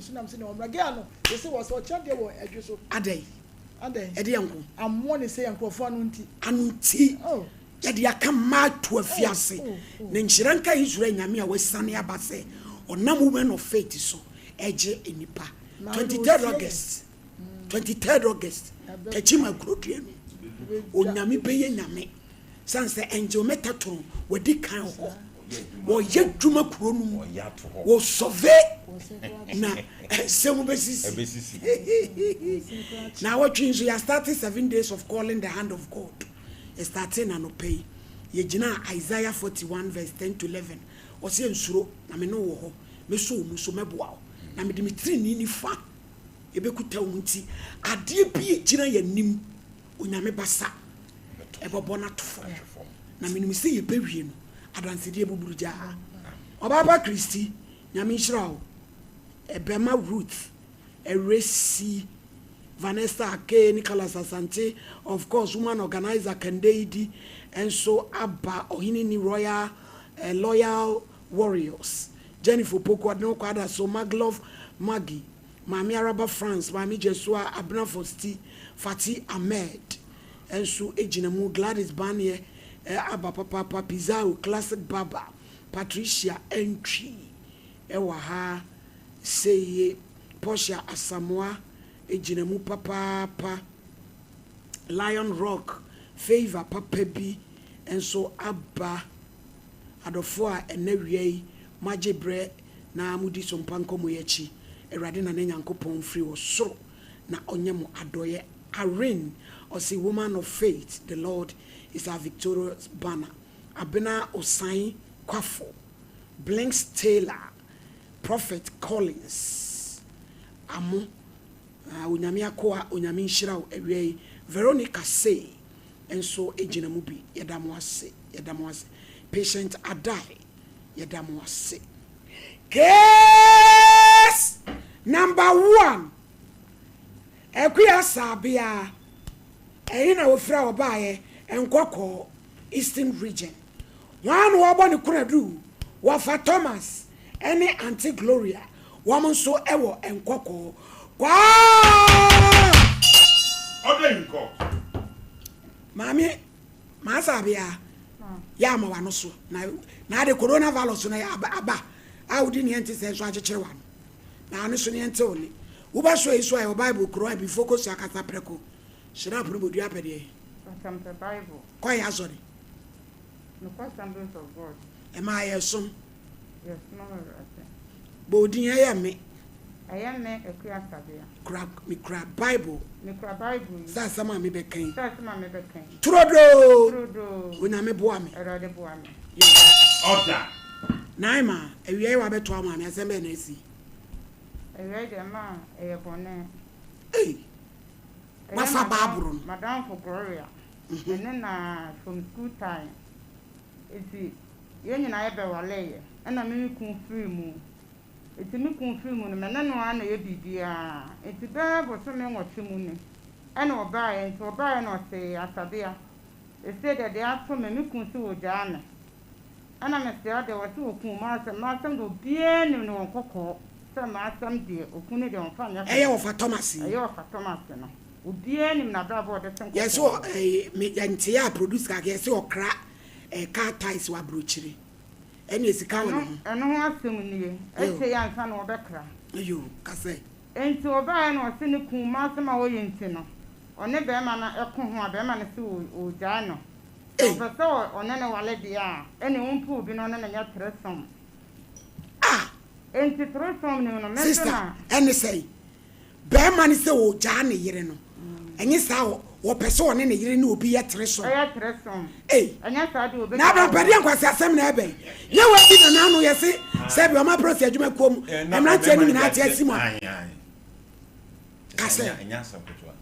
so nam se no omrage no they say was o chande wo adwe so adai ede yanko ammo ne say yankrofo anu nti yede aka ma to afiase ne nchiranka Israel nyame a wasane abase onam women of faith so eje enipa 23rd August tachima krodue no onyame beye nyame sanse angel metaton wadi kan ho wo yadwuma kuro no wo sove na semu besisi now what you are starting 7 days of calling the hand of God starting and pay ye gina Isaiah 41 verse 10 to 11 o se nsuro na me no wo ho me so mu so meboa na me Dimitri ni nifa ebekuta wunti ade bi gina yanim onyame basa ebobo na tofo na me nim se ye bewie no adanse de buburuja obaba Christy nyame nhyira o ebema Ruth Eresi Vanessa Ake Nicholas Asante, of course woman organizer Kandeidi, and so Abba Oheneni Loyal Warriors, Jennifer Poko no kwada so Maglove Maggie, Mami Araba France, Mami Jesua Abna Fosti, Fati Ahmed, and so Ejinamu Gladys Banye, Abba Papa Pizarro Classic Baba, Patricia Entry, Ewaha Seye Portia Asamoah Ejinamu papa Lion Rock Favor Papa B and so Abba Adofoa enewie Majebre na amudi Sompa Nkomo yechi Erade na Nyankopon free wo soro na onyemo adoye Irene or say woman of faith the Lord is our victorious banner Abena Osain Kwafo Blinks Taylor Prophet Collins Amo unyame akoa unyame nhyira ewie Veronica say enso ejinamu bi yedamo ase patient adai yedamo ase case number 1 ekuya sabia eyina ofra obaye enkoko Eastern region one wo boni kunadu wo fa Thomas any Auntie Gloria woman so ewo enkoko kwa odenko mami masabia ya ma wano so na de coronavirus na aba awudi ne ente se so akekere wan na anu so ne ente oni wo ba so iso ayo Bible kro be focus akata preko shira pro bodu apede from the Bible kwa ya sorry no questions of God am I yes yes no bodin ya me I am me ekuya sabia crab me crab Bible sa sama me be kan trodo una me boa me erode boa me order naima ewie wa beto ama me asem be na esi ewie de ma bone wafa baburu madam for Gloria and na from school time esi yenyina ye be wale na me ku free mu eti me ku free mu no me na no ana ye bibia eti ba bo so me nwotwe mu ni ana oba ye nti oba ye no se asabia ese de de ato me ku so oja na ana me se ade wo so ku ma sam do bie ni no kokko se ma sam de okunu de on fa nya eye wo fa Thomas no obie ni na da bo de sen yes so me yanti ya produce ka yes okra car ties wa brochiri eni esika won eno ho asem nie ese ya nsa no obekra ayo kase enti oba na ose ne ku ma asem a wo yenti no one be ma na eko ho be ma na se o ja no so one ne wale dia eni umpu bi no ne nya tresom enti tresom ne no me sister eni say be ma ne se o ja ne yire no enyi sa wo pese one ne yire ne obi ye tresom anya sa de obi na ba pade ankwase asem na ebe ye wa bi na anu ye se se bi o ma prosi adwuma kom emra tie ni na tie asimu kase anya sa kotwa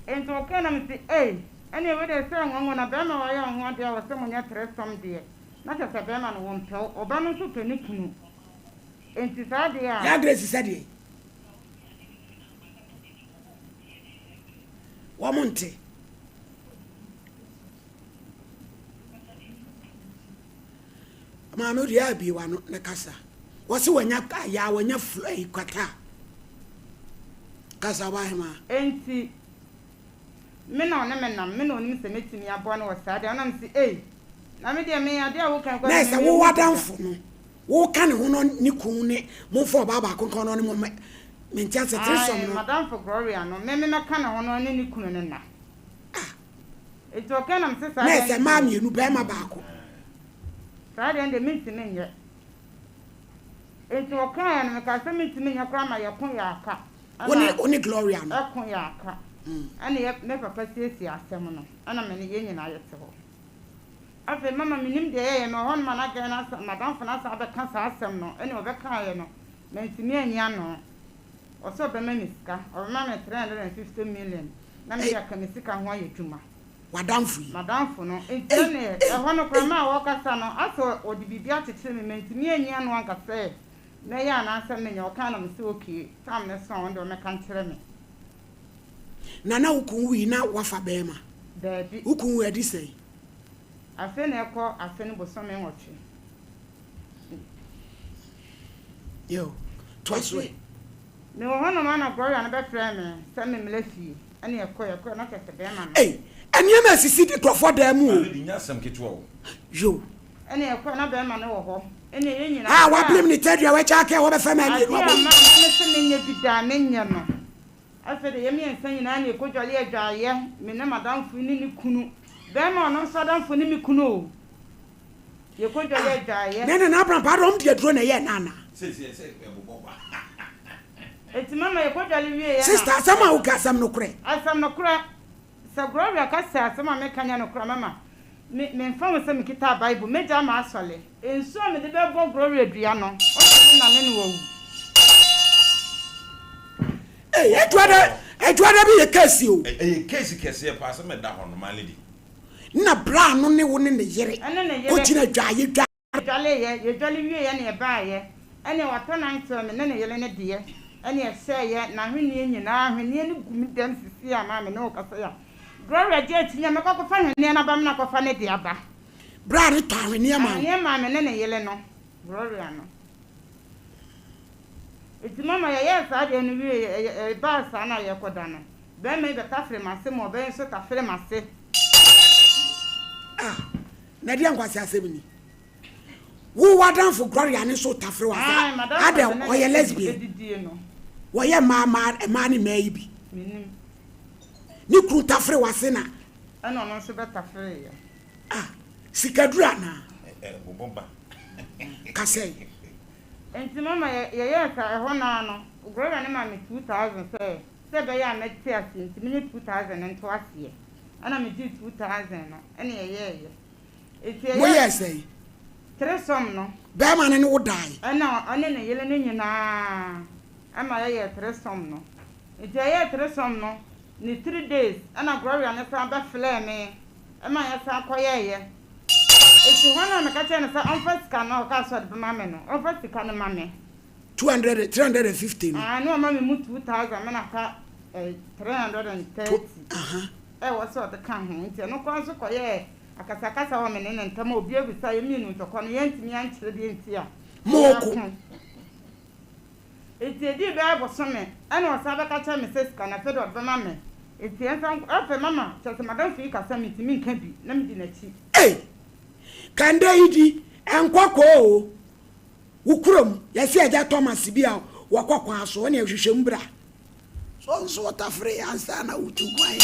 enti o kana mi se ene we de se ngongo na be ma wa ya ho de wo se mo nya tresom de na se be ma no wo mpew oba no so peni kunu enti sa de ya grace sa de wamonte ma no ria bi wa no ne kasa wo se wanya ya wanya kwata kasa wa hema enti me na one me nam me na onim se metimi abo na wo saade ona msi na me de me ade a wo kan kwa na se wo wadanfo no wo kan ho no ni kun ne mo fo baba konkon no mo me ntia se tresom no madam for Gloria no me kan ho no ni kun ne na eto kan nam se saade na se ma mienu be ma baako saade ende metimi nye eto kan na me ka se metimi nya kwa ma yakon ya aka oni Gloria no akon ya aka ana ye me papa siesi asem no ana me ne ye nyina yete ho afi mama minim de ye no hon mana ga na madam fana sa be kan sa asem no ene obeka ye no mentimi anya no oso be me miska o ma me 350 million na me ya kan sika ho aye dwuma madam fu no ene e ho no kwa ma wo kasa no aso odi bibia tete me mentimi anya no anka se na ya na asem me nya o kan na me se okay tam ne so on do me kan kire me na ukun wi na wafa bema Dabi ukun wi adi sei afe na ekọ afe ne boso me nwotwe yo twice me wo hono ma na Gloria na be frɛ me sɛ me mlafie ane ekọ na kɛse bema no ania na sisi di krofo da mu o di nya sam ketwa o yo ane ekọ na bema no wo hɔ ene ye nyina wa blame ni tedua we cha ke wo be fa me ni no bo ma ne se me nya bida me nya no afe de ye me ensa nyina na ekojole adwaye me ne madam fu ni kunu bema no so dan fu ni mi kunu o ye ekojole adwaye na Abraham padom de aduro na ye nana se bobba eti mama ye ekojole wie ye sister sama u ka sam no kure asam no kure sa Gloria ka sa asama me kanya no kure mama me mfa wo se me kita Bible me ja ma asole enso me de be go Gloria dua no o se na me no wo ejuada bi ye case o case kese pa se me da ho no maledi na bra no ne wo ne yere o gina dwaye dwale ye dwale wie ye ne ba ye ene wato nan to me ne yele ne de ye ene ye se ye na hwene nyina hwene ne gumi dem sisi ama me no kasa ya Gloria je tinya me ko fa hwene na ba me na ko fa ne de aba bra ne to hwene ma me ne yele no Gloria no iti mama ya sa de no wi ba sa na ye koda no be me be tafre mase mo be so tafre mase na dia nkwasi asebini wo wadan for Gloria ne so tafre wa sa ade o ye lesbian wo ye ma ni mai bi minim ni kru tafre wa se na ana no so be tafre ya sikadura na bobba kasei enti mama ye ka ho na no Gloria ne ma me 2000 se be ya me ti ase enti me 2000 nto ase ana me di 2000 no ene ye enti ye mo ye sei tresom no be ma ne wo dai ana ane ne yele ne nyina ama ye tresom no enti ye tresom no ni 3 days ana Gloria ne sa ba fle me ama ya sa koye eti wana na kacha na sa onfasika na o ka so de mama no onfasika na mama 200 350 no mama mu 2000 na ka 330 wo so de kan ho nti no kwa so koye akasakasa wo mene ne ntama obi abisa ye mi nu tokọ no yentimi ankyere de enti a moko eti di be aboso me ana o sa ba kacha me sesika na fedo de mama eti enfa afa mama chese madam fi kasa mi timi nka bi na mi di na chi kande idi enkoko o wukurom yesi aja Thomas bia wakokwa aso ne hwehwem bra so watafre ansa na utugwan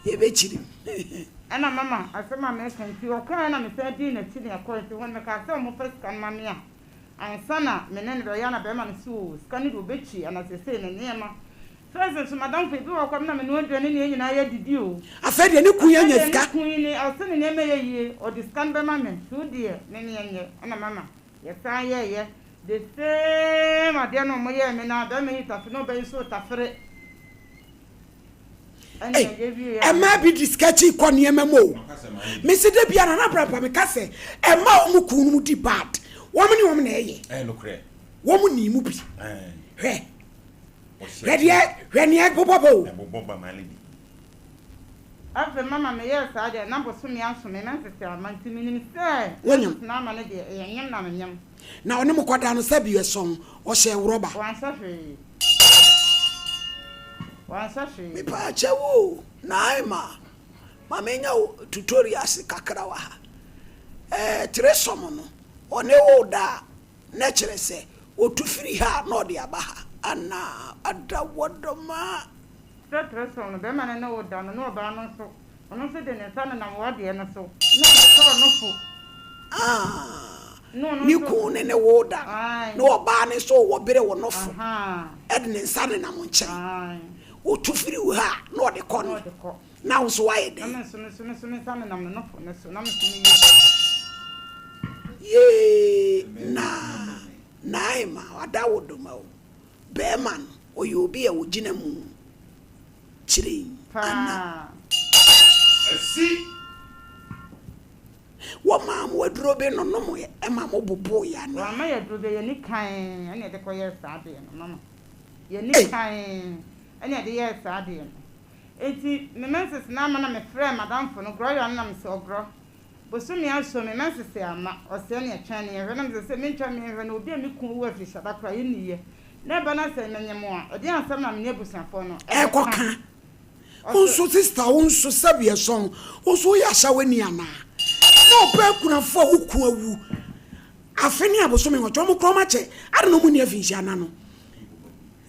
ye bechiri ana mama asema me kanti o kan na me se di na chi ne akosi won me ka se mo first kan mama ya ansa na me ne do ya na be ma ne so scan do bechi ana se se ne nema first so madam pe bi wo kwam na me no adwane ne nyina ya didi o afede ne kunya nya sika kunni asene ne me ye o di scan be mama so die ne ne nye ana mama ye san ye the same ade no mo ye me na be me tafe no be so tafere ma bi diskachi ko ne mo me se de bia na brapa me kase ma o mu kunu mu di bad wo me ne wo me na ye no kre wo mu ni mu bi hwe hwene bobba maledi afa mama me ye sa de na boso me aso me na sese amanti minim se na ma ne de yem na menyam na one mo kwada no sabi eson o hye roba wan safe Me pa chewo na ma menya tutorials kakra wa ha tresom no one wo da na kire se otufiri ha na ode aba ha ana ada wodoma tresom no be ma na wo da no ba no so ono se de ne sa na wo de no so na so no fu ni ku ne wo da no oba ne so wo bere wo no fu edne nsa ne na mo nche otufiri wo ha na ode ko no na so wa ye de na so sa ne na mo no fu na so na mo ye na ima wada wodoma o be man o yo bi e wo gina mu chire ana asi wo mam waduro be no no mo e ma mo bobo ya na wa ma ya duro be ye ni kan ene de ko ye sa de no mama ye ni kan ene de ye sa de no enti me menses na ma na me frɛ madam fo no gro yo na me se ogro bosumi aso me menses ama o se ne atwa ne ye na me se me ntwa me he na obi a me kun wo afiri sada kra ye ni ye na ba na se menyemo a odi ansam na me ne busafo no e ko kan unso sister unso sabia son unso ya shawani ana no pe kunafo wuku awu afeni aboso me nwocho mo kroma che ade no mu ni afinhia ana no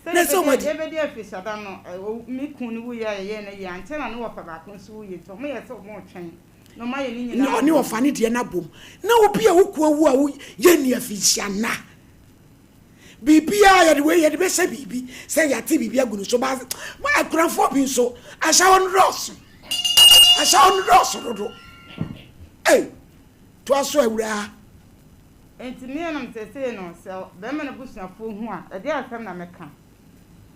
na so mo de be de afisa da no mi kun ni wu ya ye na ye ante na no wo fa ba kun so wu ye to mo ye so mo twen no ma ye ni nyina no ni wo fa ni de na bom na obi a wuku awu a ye ni afinhia na bibia ya de we ye de be se bibi se ya ti bibia gunu so ba ma kunafo bi so ashawo no do to aso awura enti me na mtese no se be me na busuafo hu a de asem na meka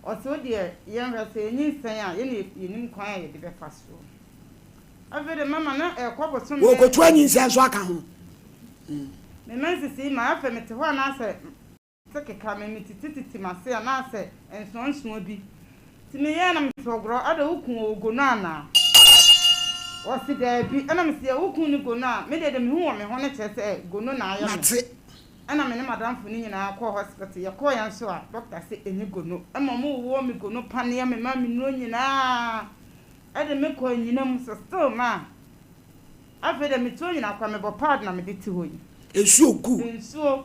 o se o de ye nra se enyi sen a ye ne yenim kwan a ye de be fa so avere mama na ekoboso me wo ko to anyi nsia so aka ho me mensisi ma afa mete ho na ase sekeka me mitititi mase na ase ensonso bi ti me ye na mtogro ada ukun ogono ana wasi da bi ana mse ukun ni gono a me de me hu wo me ho ne chese gono na ayo me ana me ne madam fu ni nyina akọ hospital ye kọ yan so a doctor say enye gono ama mo wo me gono pane me ma me no nyina ade me kọ nyina mu so still ma afede me to nyina kwa me bo pad na me de ti hoyi esu ogu ensuo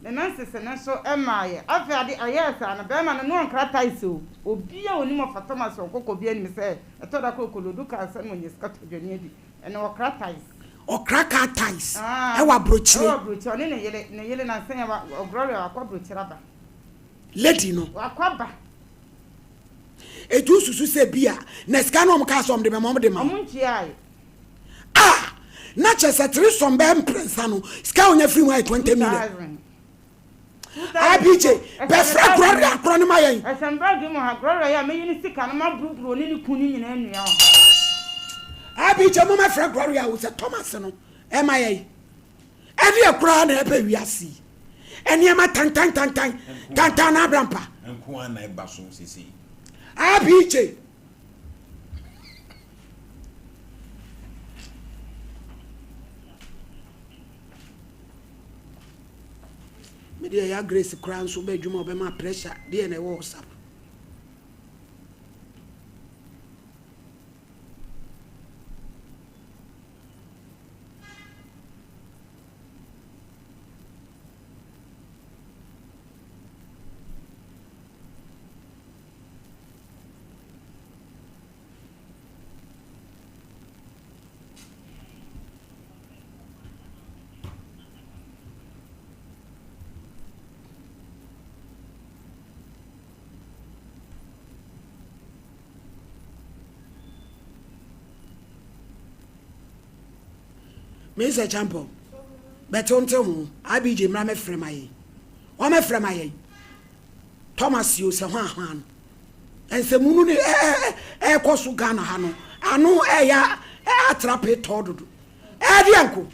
me na sese na so emaye afade ayesa na be ma no nkrata iso obi a oni mo fatoma so kokko bi ani me se eto da kokolodu ka se no nyeska to dwani adi ene okrata iso okraka ties e wa brochire ne yele na sen wa ogro wa kwa brochire ba lady no wa kwa ba eju susu se bia na ska no mka so de memo de ma omunchi ai na chese 3 some be prensa no ska onya free mu 20 million abj be fra grori akro ne mayen asamba gi mo ha grori ya me yini sika no ma brubru oni ni kuni nyina anua abj mo ma fra grori ya wo se Thomas no e mayen e de akro na e be wiase ene ma tan na abrampa enko ana e ba so sisi abj media ya grace crown so be djuma be ma pressure dey na WhatsApp Mr. Champo, but on tell me, I be Jim Rame Fremaye. Or my Fremaye. Thomas, you say one. And the moon air cosu Ghana Hano. I know a trap it told. Eh, uncle.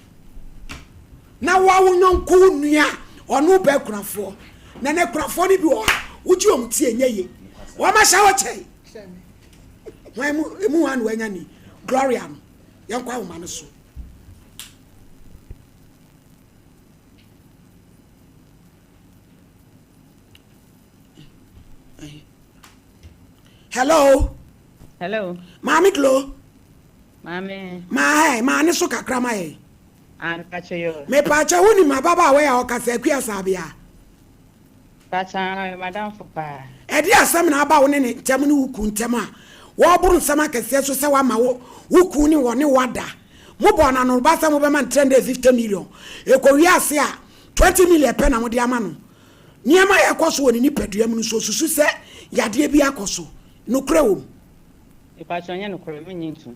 Now, I will not cool near or no background for. Nana Crafoni be would you see ye? What my shower say? When Muan Wanyani, Gloria, young Manasu. Hello. Hello. Mami Glo. Mami. Ma ne so kakra ma ye. An pache yo. Me pache woni ma baba we ya okase ku asabia. Pacha madam fopa. E di asem na aba wo ne ntem ne wuku ntem a. Wo buru nsema kese so se wa ma wo wuku ni wo ne wada. Mo bo na no ba se mo be man 350 million. E ko wi ase a 20 million pe na mo di ama no. Niema ya koso woni ni padua mu so susu se yade bi akoso. No kra wo. E pacha nya no kra me nyintu.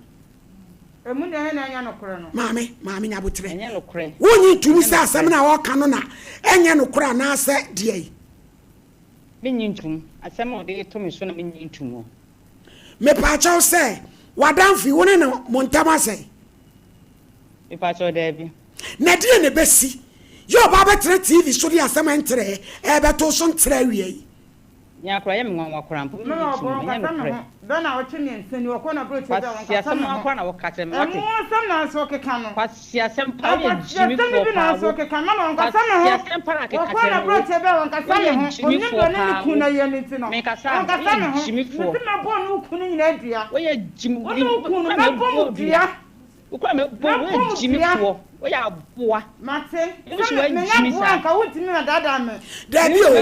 Emu na nya no kra no. Mami nya botre. Nya no kra. Wonyi tumi se asem na wo ka no na enye no kra na ase de. Me nyintu. Asem o de to me so na me nyintu mo. Me pacha o se wadanfi woni na montama se. E pacha de bi. Na die ne besi. Yo baba tre TV so de asem entre e beto so ntre wie. Nya kra ye me nwa kra mpo. Me no bo ka na do na wo twene nsani wo ko na bro che da won ka asem akwa na wo ka tre me wate. Asem na so ke ka no. Kwasi asem pa ye jimi fo na so ke ka na no ka sa me ho. Asem pa ke ka tre. Wo ko na bro che da won ka sa me ho. Oni do ne ku na ye ni ti no. Me ka sa me jimi fo. Ti na bo no ku ni nyina dua. Wo ye jimi ku no na bo dua. Ukwa me bo wo jimi fo. Wo ya boa. Mate. Me jimi sa. Ka wo ti mi na dada me. Dabi o.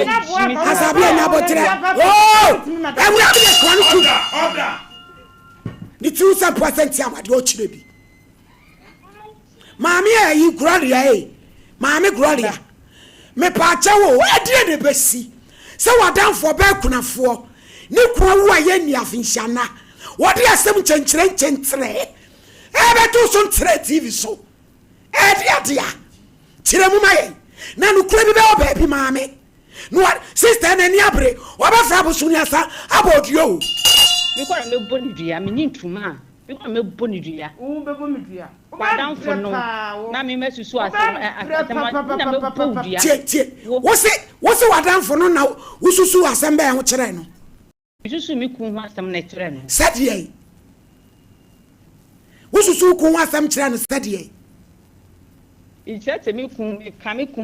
Asabia na botre. Oh! Ewu ya be kwanu ku. Order. Ni 2% amade o chire bi. Mami ayi Gloria e. Mami Gloria. Me pa cha wo adie de besi. Se wadanfo be kunafo. Ni kwa wo aye ni afinhyana. Wo de asem chenkyere. Ebe to so ntre TV so. Dia. Chire mu maye. Na no kura bi be oba bi mami. No sister na ni abre. Oba fra bo so ni asa abodio. Me kwa me boni dua me nyintuma. Me kwa me boni dua. Wo be bo me dua. Wadam fo no. Na me mesusu asem na me bo dua. Tie. Wo se wadam fo no na wo susu asem ba ho kire no. Susu me ku ho asem na kire no. Sadie. Wo susu ku ho asem kire no sadie. Ichete me ku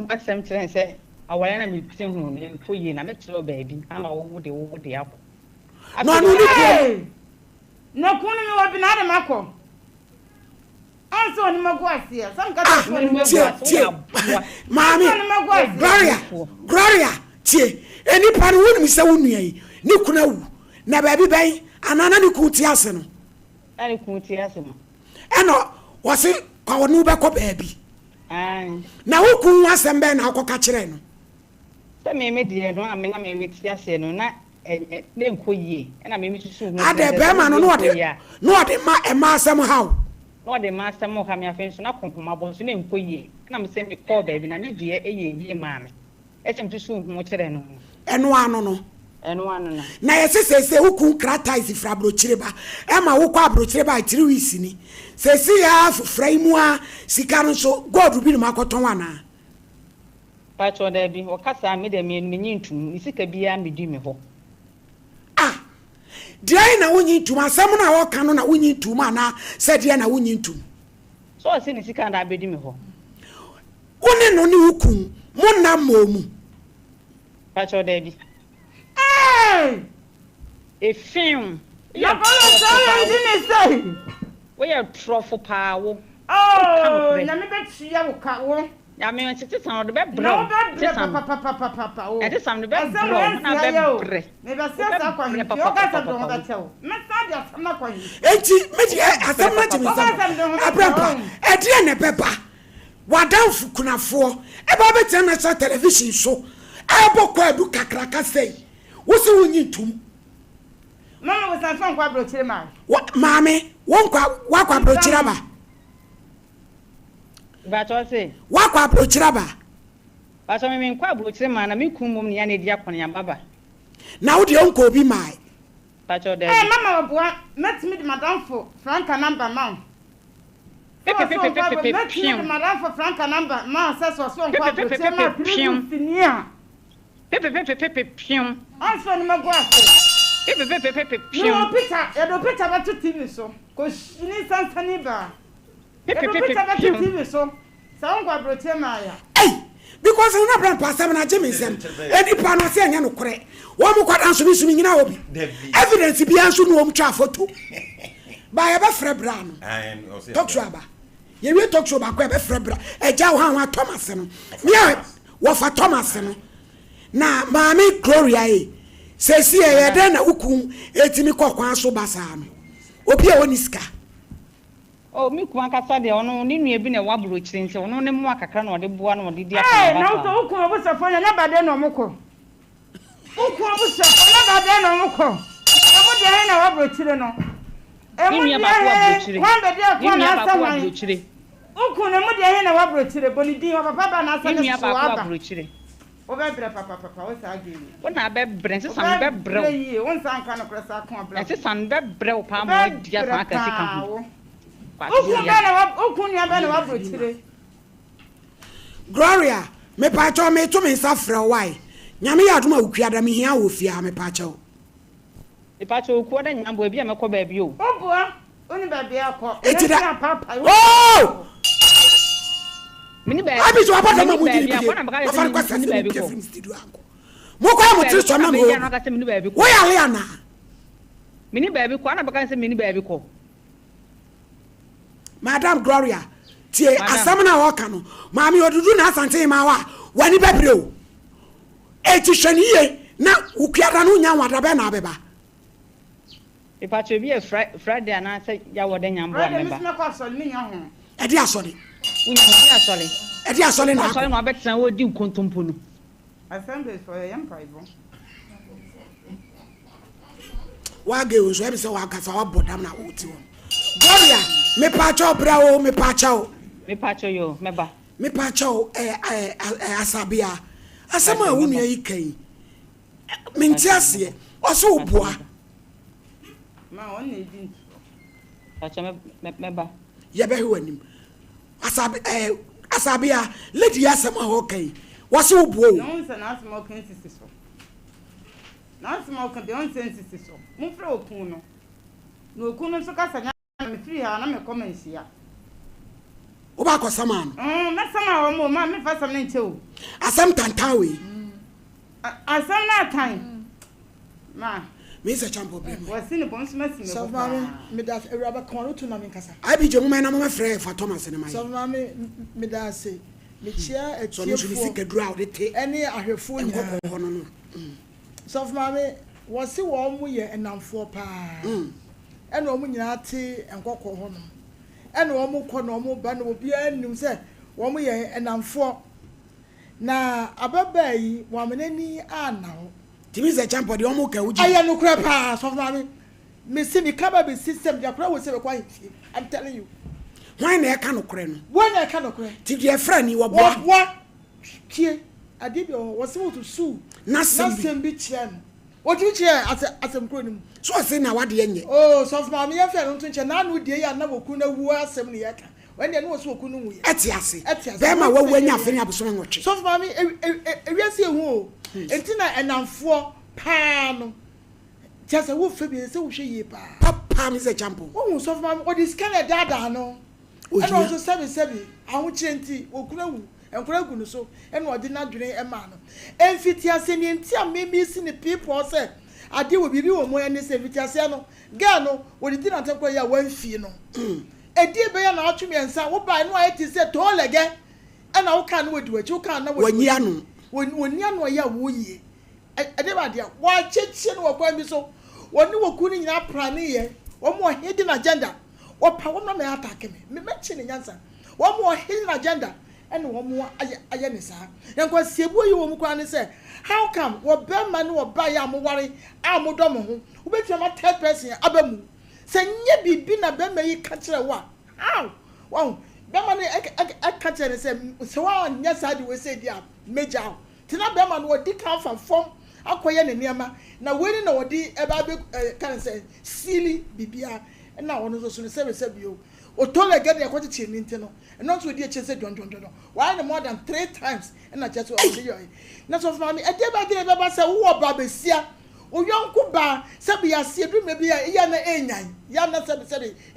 asem kire se awale na me pise hu no fo yi na me kire baabi ama wo de akọ. No ni ku. Na ku ni wo bi na de makọ. Anso ni mago asia. Sam ka tie. Mami. Gloria. Tie. Eni pan wonu mi se wonu yi. Ni kuna wu. Na baabi ban anana ni ku tie ase no. Ani ku tie ase no. Eno wo se kwa wonu be ko baabi. Na wo ku asem be na akoka kire no. Se me die no am na me tie ase no na ne nkoyie. Na me susu hu. Ade be ma no de ma e ma asem how. No de master mo ha me afen so na kompoma bo so na nkoyie. Na me se me call baby na ne die eye ma me. Etem susu hu kire no. Eno ano no. Na yesese wuku krata isi fra brochire ba. Ema wuku abrochire ba 3 weeks ni. Sesi ya fraimu a sika no so God bi no makoton wana. Pacho da bi o kasa me de me nyintum isika bia me di me ho. Dia na wonyintum asem na wo ka no na wonyintum ana se dia na wonyintum. So se ni sika na abedi me ho. Woni no ni wuku mo na momu. Pacho da bi. E film. Ya ko so ya di ni say. We ya trofo pa wo. Oh, na me be tia wo ka wo. Ya me tete san do be bro. Papa. E de san do be bro na be bre. Me be se sa kwa ni. Yo ka sa do ka chew. Me sa dia sama kwa ni. Enti me di asem na timi sam. Abrapa. E di na beba. Wadanfu kunafo. E ba be tia na sa television so. Abo kwa du kakraka sei. Wo se wonyintum. Mama wo san fan kwa brochire ma. Mami, won kwa brochire ba. Ba to se. Wa kwa brochire ba. Ba so me kwa brochire ma na me kumum ni ya na di akon ya baba. Na wo de onko bi mai. Ba to de. Mama oboa, metimi di madam for franka number ma. Metimi di madam for franka number ma se so kwa brochire ma pinia. Pium. Anso ni mago ase. No picture, e do picture ba to TV so. Ko ni sansani ba. E do picture ba to TV so. Sa on kwa broche ma ya. because na brand pastor na je mesem edi pa no se anya no kore wo mo kwada so mi nyina obi evidence bi anso no wo twa photo ba ya ba frɛ bra no talk show aba ye we talk show ba kwa be frɛ bra eja wo han Thomas no me wo fa Thomas no na maami Gloria e sesi ye de na ukun etimi kokwan so basa no obi e woni sika oh mi ku ankasa de ono ni nua bi na wabro chirinse ono ne mu akakra na ode boa na ode di aka na to ukun obusafo nya ba de no moko ukun obusafo na ba de no moko emu de he na wabro chire no emu de he kwa be de kwa na asa wan ukun emu de he na wabro chire boni din wa papa ba na asa ne so wabro chire obebre papa o sa agi wona bebre se san bebre yi won san kan no kresa kan bla se san bebre o pa mo dia san aka se kan ukun ya ba na wabro chire Gloria me pa cho me to me sa frɛ why nyame ya adoma ukua me hia wo fia me pa cho e pa cho ku da nyambo bi a me kɔ ba bi o oboa oni ba bi akɔ etida papa oh mini ba abi so abata ma mudi bi akɔ na baka se mini ba bi kɔ mo kwa mo tiri so na mo wo ya le ana mini ba bi kɔ na baka se mini ba bi kɔ Madam Gloria tie asam na waka no maami odudu na asante ma wa wani bebre o eti hwaniye na ukuada no nya wada be na abeba e pa che bi e Friday na say ya wode nyambo ameba me ko so mi nya ho e di asole unya e di asole na asole no abetan wo di nkontompo no assembly for yam paibo wa ge o so e be se wa kasa wa bodam na wo ti won Gloria me pa cho bra o me pa cho yo meba me pa cho asabia asama wunu yi kan me ntiase o so boa ma on ne din acha meba ye be hwanim asabia lady asama ho kan wo so boa no nsa na asama kan sisi so na asama kan de on sisi so mo fra okun no no okun no so kasa me free ha na me comment ya o ba ko sama no na sama wo mo ma me fa sam na nche o asam tantan we asam na tan ma me se champo be wo si ne bon so ma si me so ma me da ewraba kon rotu na me nkasa ai bi je mo na mo frɛ fa Thomas ne mai so ma me da se me chia so no so ni sika dura o de te ene ahwefo nya ho no no so ma me wo si wo mu ye enamfo pa ene o mu nyina te enkokɔ ho no ene o mu kɔ no o mu ba no obi anim se wo mu ye enamfo na ababa yi wo amenani ana ho timi se champo de o mu ka uji aya no kura pa so ma me see me cover be system dia kura wo se be kwa hie I'm telling you why na e ka no kure no why na e ka no kure ti de frɛ ni wo boa wa tie ade bi o wo se wo to su na sem bi kire no what you chair asem kuro nim so say na wade enye oh so ma me yefia no nche na no die ya na woku na wu asem ne yeka when dey no wo so woku no wu ye eti ase be ma wawu anya afeni aboso nwotwe so ma me ewiase ehu o enti na enamfo pa no just wo fe bi se wo hwe ye pa papa mi se champo wo so ma me o di scan dada no e no so sebi ahu chenti woku na wu enkura gu no so ene odi na dwene e ma no emfiti ase ni enti a memi si ni people say ade wo bibi wo mo ene se emfiti ase no ga no wo di na tankwa ya wanfie no edi be ya na atwemi ensa wo ba no ayeti se to lege ena wo kan no wodi wachi wo kan na woni ano woni ano ya wo yie ade ba dia wa cheche no wo kwa bi so woni wo ku ni nyina prane ye wo mo hidden agenda wo pa wo no me attack me mechi ni nyansa wo mo hidden agenda ene wo mo aye ne sa yankwa siebu yi wo mu kwa ne se how come wo be ma ne wo ba ya mo ware a mo do mo ho wo betia ma third person abamu se nye bibi na be ma yi ka kire wa how wow be ma ne ka kire se wa nya sa de we se dia major tina be ma no wo di kan fa form akoye ne niama na we ni na wo di e ba be kan se silly bibia na wono so ne se bio o to le get ya kwachi chini ntino not so dey chese don why more than 3 times na just o dey yo na so for me e dey ba dey ba say wo ba besia o yonku ba se be ya se du me bi ya na enyan ya na se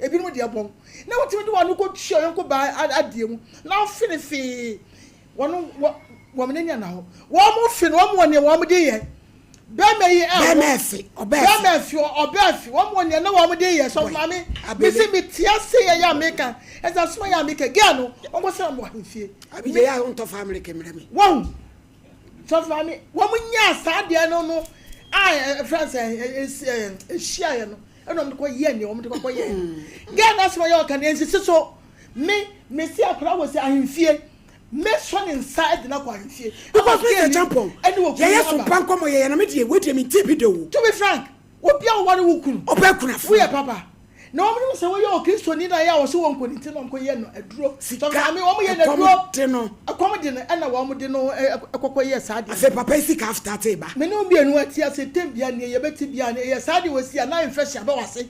ebi mu dey bom na wotimi de wonu ko twa yonku ba adie mu na finifi wono woman in ho wo fi no mo ne wo mo de ye be me fi obefi wo mo ne na wo mo de ye so mama me se me tia se ya America eza so ya America ge no wo se mo ahfie abi je ya unto family kemre me wo so family wo mo nya sa de no friends share no eno ko ye ne wo mo ko ye ge na so ya kan ensisi so me see akra wo se ahfie me son inside na kwa ahfie because we champion ye Sompa Nkomo ye na me die we die me tipi de wo to be frank obi a wo wo kunu obekuna fu we papa na wo mo se wo ye o Kristo ni na ya wo so wo nkoni ti no nko ye no aduro so me wo mo ye na aduro akom de no na wo mo de no ekokọ ye saade afi papa isi ka after te ba me no bi enu ati ase tem bia ne ye beti bia ne ye saade wo si na infection ba wase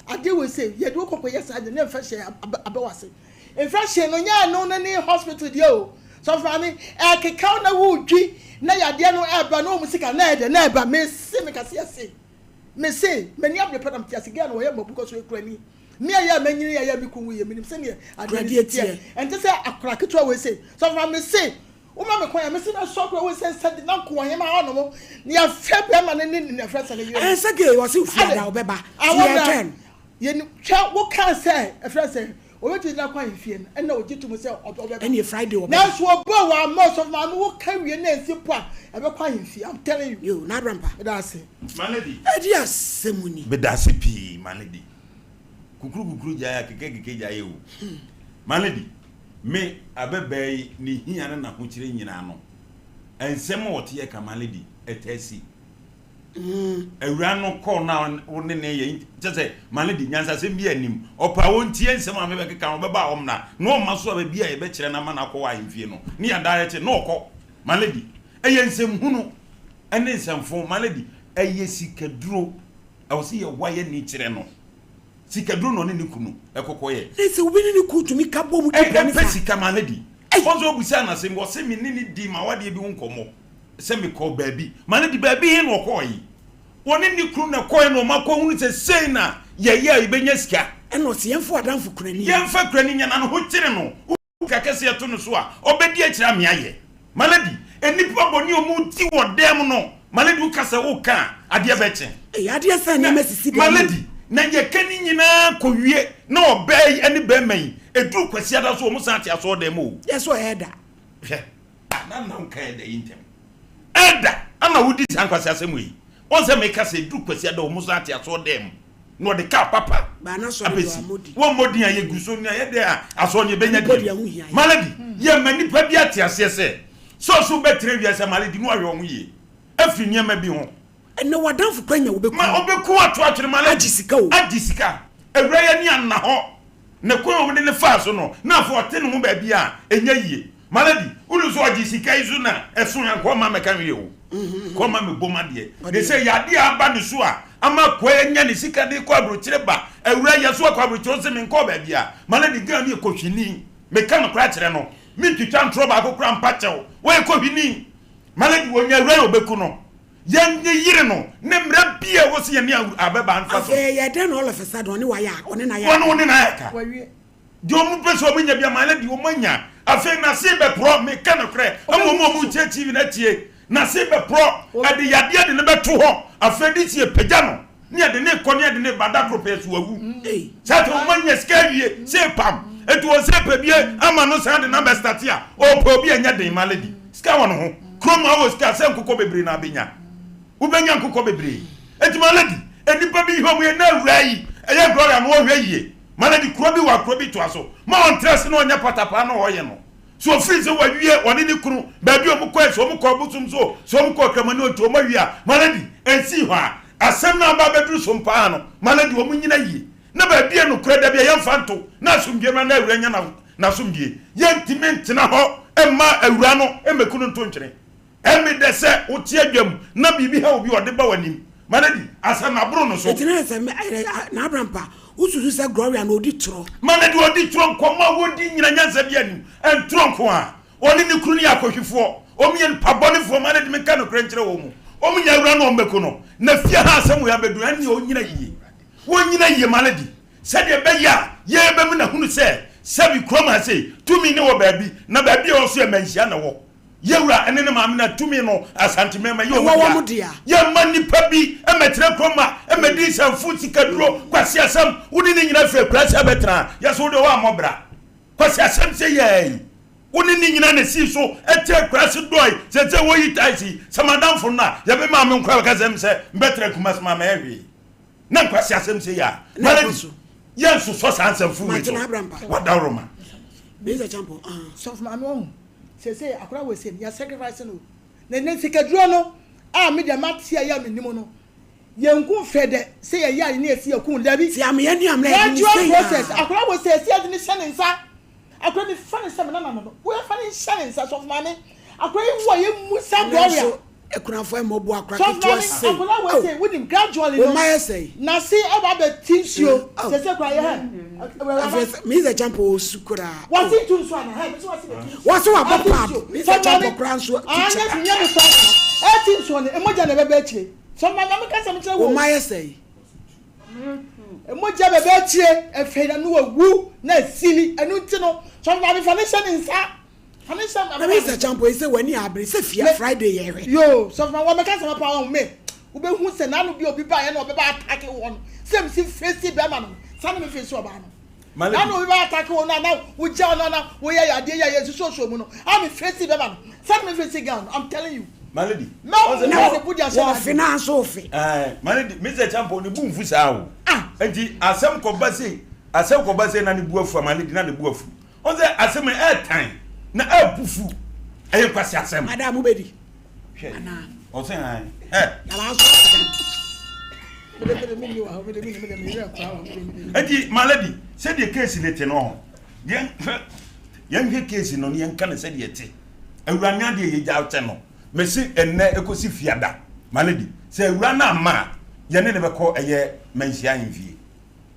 ade wo se ye de kokọ ye saade na infection aba wase infection no nya no na ni hospital dio so for me keka na wo dwi na yade no eba no musika na ede na eba me se me kase ase me se me ni abde padam tiase ga no wo ye mabuko so ekurani me ya manyini ya bi kunwu ye minim se ne adrede tie ente se akra ketwa we se so for me se o ma me kon ya me se na so kra we se sade na ko ye ma hono mo ne ya febe ma ne ne fresa ne ye se ge wo se ufia da obeba ye ni twa wo kan se fresa o we ti na kwa hifie na na o jitu mo se obeba any Friday obeba na so obo wa most of ma wo kan wie na nsi po a ebe kwa hifie I'm telling you na rampa that's it Malady edi asemuni be dase pi Malady kukuru jaya keke jaya wo Malady me abebai ni hia na ho kire nyina no ensem wote ye ka Malady etasi ewura no call na woni ne ye tese Malady nyansa sem bi anim opa wontie ensem amebe keka obeba omna no maso aba bi a ye be kire na mana ko wa himfie no ni ya direct no ko Malady eye ensem hunu ene ensem Malady eye sikaduro awsi ye waye ni kire no sikaduro no ne kunu ekokoye ese obi ni kutumi kabo mu e pe sika Malady fonzo obusa na sem wo se mi ni di ma wade bi nkomo se me call baby Malady baby he no koyi woni ni kunu na koyi no makọ hunu se sei na ye ibenya sika eno se yemfo adanfo kurani yemfa kurani nya na ho kire no kakese yeto no so a obedi akira me aye Malady enipa boni omu ti wo dem no Malady ukasa wo kan ade beche ade sa na mesisi Malady na ye kani nyina ko wie na obey ani be man edu kwasi ada so omu san ti aso dem o yeso eda na nka eda yintem eda ama wudi san kwasi asemu yi on se make say edu kwasi ada omu san ti aso dem no de ka papa ba na so do amodi wo modi an ye guso ni ye de aso ni benya de Malady ye mani pa bi ati ase se so betre wi ase Malady no awe ohun yi afiri nyema bi ho ene wadanfo kwanya obeku ma obeku ato atwere Malady agisika ewura ye ni anna ho ne ko o de ne fa so no na afo ote ne ho ba bi a enya yie Malady ulu so agisika izu na esun yanko ma meka wi o ko ma me boma de de se ya de aba ne so a ama ko enya ne sika de ko abrochire ba ewura ye so ko abrochire se me nko ba bi a Malady gan ni ko hwini meka no kra kire no mi twitwa ntro ba ko kra mpa chew we ko hwini Malady wonya ewura obeku no yenye yire no ne mra bia wo se ye ne abeba anfa so ye den all of a sudden oni wa ya oni na ya oni na ya ka di omu peso omunya bia Malady omanya afi na se be pro me ka no kre amomo che TV na tie na se be pro ade yade de ne beto ho afi di tie pagya no ne de ne ko ne de ne bada group esu awu sa to omanya ska wie se pam etu o se pabie ama no sa de number start a o po bi anya de Malady ska wono ho kroma wo ska se nkokọ bebre na benya ubenya nkokọ bebre eti Malady enipa bi ho mu ye na awura yi eye gloria no hwe yie Malady kuro bi wa kuro bi to aso ma on tres no onya patapa no hoye no so free se wa wie oni ni kunu ba bi omukọ eso omukọ busum so omukọ kramani otu o ma wi a Malady ensi ho a asem na ba bedru Sompa no Malady o munyina yie na ba bi no kura da bi ye mfanto na asumdie na awura nya na asumdie ye intimate na ho emma awura no emekunu nto ntwene emi de se utie dwam na bibi ha obi ode ba wanim Malady asa na bro no so etina se na abrampa ususu se gloria na odi tro Malady odi tro nkoma wodi nyina nyanza bi anim entro nko a oni ni kru ni akohwefo omiye pabonefo Malady me ka no krenkyere wo mu omunya awura no ombeku no na fia ha asemu ya bedu ani onyina yie wonyina yie Malady se de be ya ye be mu na hunu se sabi kroma se tumi ne wo baabi na baabi o so e manhia na wo Yewra ene ne maame na tumi no asante mema ye wo dia ye mani pabi e metre kroma e medi sanfu sikaduro kwase asam woni ne nyina fe kwase abetra ye so de wa mobra kwase asam se ye woni ne nyina ne si so e te kwase doi se wo yi taisi samadamfo na ye be maame nkwa ka sem se betre kuma sama ma ehwe na kwase asam se ya maladi ye so so sansamfu we so wadawroma beza champo so of maame say akura we say ya sacrifice no na sikaduro no media matia ya menimo no yenku fede say ya ne esi yakun dabi si am ya ni am na ni process akura we say esi adi ni shane nsa akura ni fane se na no we fane shane nsa so of maame akura yi wo ye musa gloria ekuna fo mobo akura keto say akura we say with him gradually no my say na see about the tissue say kura ye ha me the champo sukura what it to so na ha me so what's what papa me the champo kranso teacher anya me so so ne emoja na bebe chire so mama me ka se me wo my say emoja bebe chire efe na no wu na sili enu nti no so mama me financial nsa financial na me the champo say wani abre say fia Friday yewe yo so mama me ka se papa won me ube hu se na no bi obi ba ye na obi ba attack won sem si face be ma no sanu me face oba no na no we attack won na wo ja na wo ya ade ya yesu so mu no am face be ma no sanu me face gown I'm telling you malady no finance ofi malady Mr. Champo ne bu mfu saa wo enti asem ko base na ne bu afu malady na ne bu afu on say asem time na apufu eye kwasi asem madam ubedi ana o say na enti malady say the case ne te no yen case no yen kan say the te awuranya de ye ja te no mesi enne ekosi fiada malady say awura na ma ye ne be ko eye manhia yimfie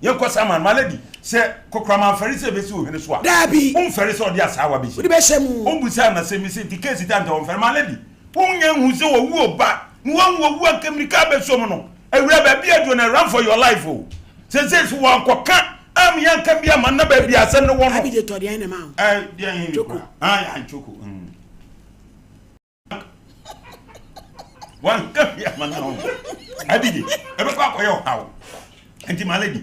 ye ko sama malady say kokoma farise be si ohene so a dabi farise odi asawa be odi be hyemu busa na se mesi the case tante on fer malady nya hu se wo wu oba no wo wu akamrika be so mo no awura ba bia do na run for your life o say so wan koka am yanka bia man na ba bia se ne wo no abi de to de na ma dia hin choko ya choko wan ka bia man na ho abi de e be kwa koyo hawo enti malady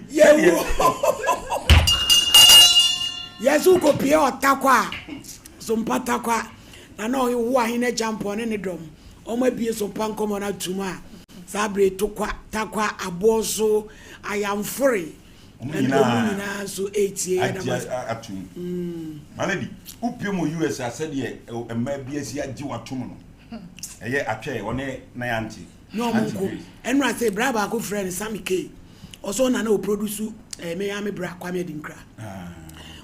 yesu ko pie otakwa Sompa takwa na no wo ahine jampo ne dom oma bie Sompa Nkomo na tuma sabre tokwa takwa aboso ayamfore na so 8 na atum malady upie mo US said ye emma bia si agi watom no eye atwe one na yanti no monko enra say braba ko friend Samike also na o produce me ya me bra kwa me dinkra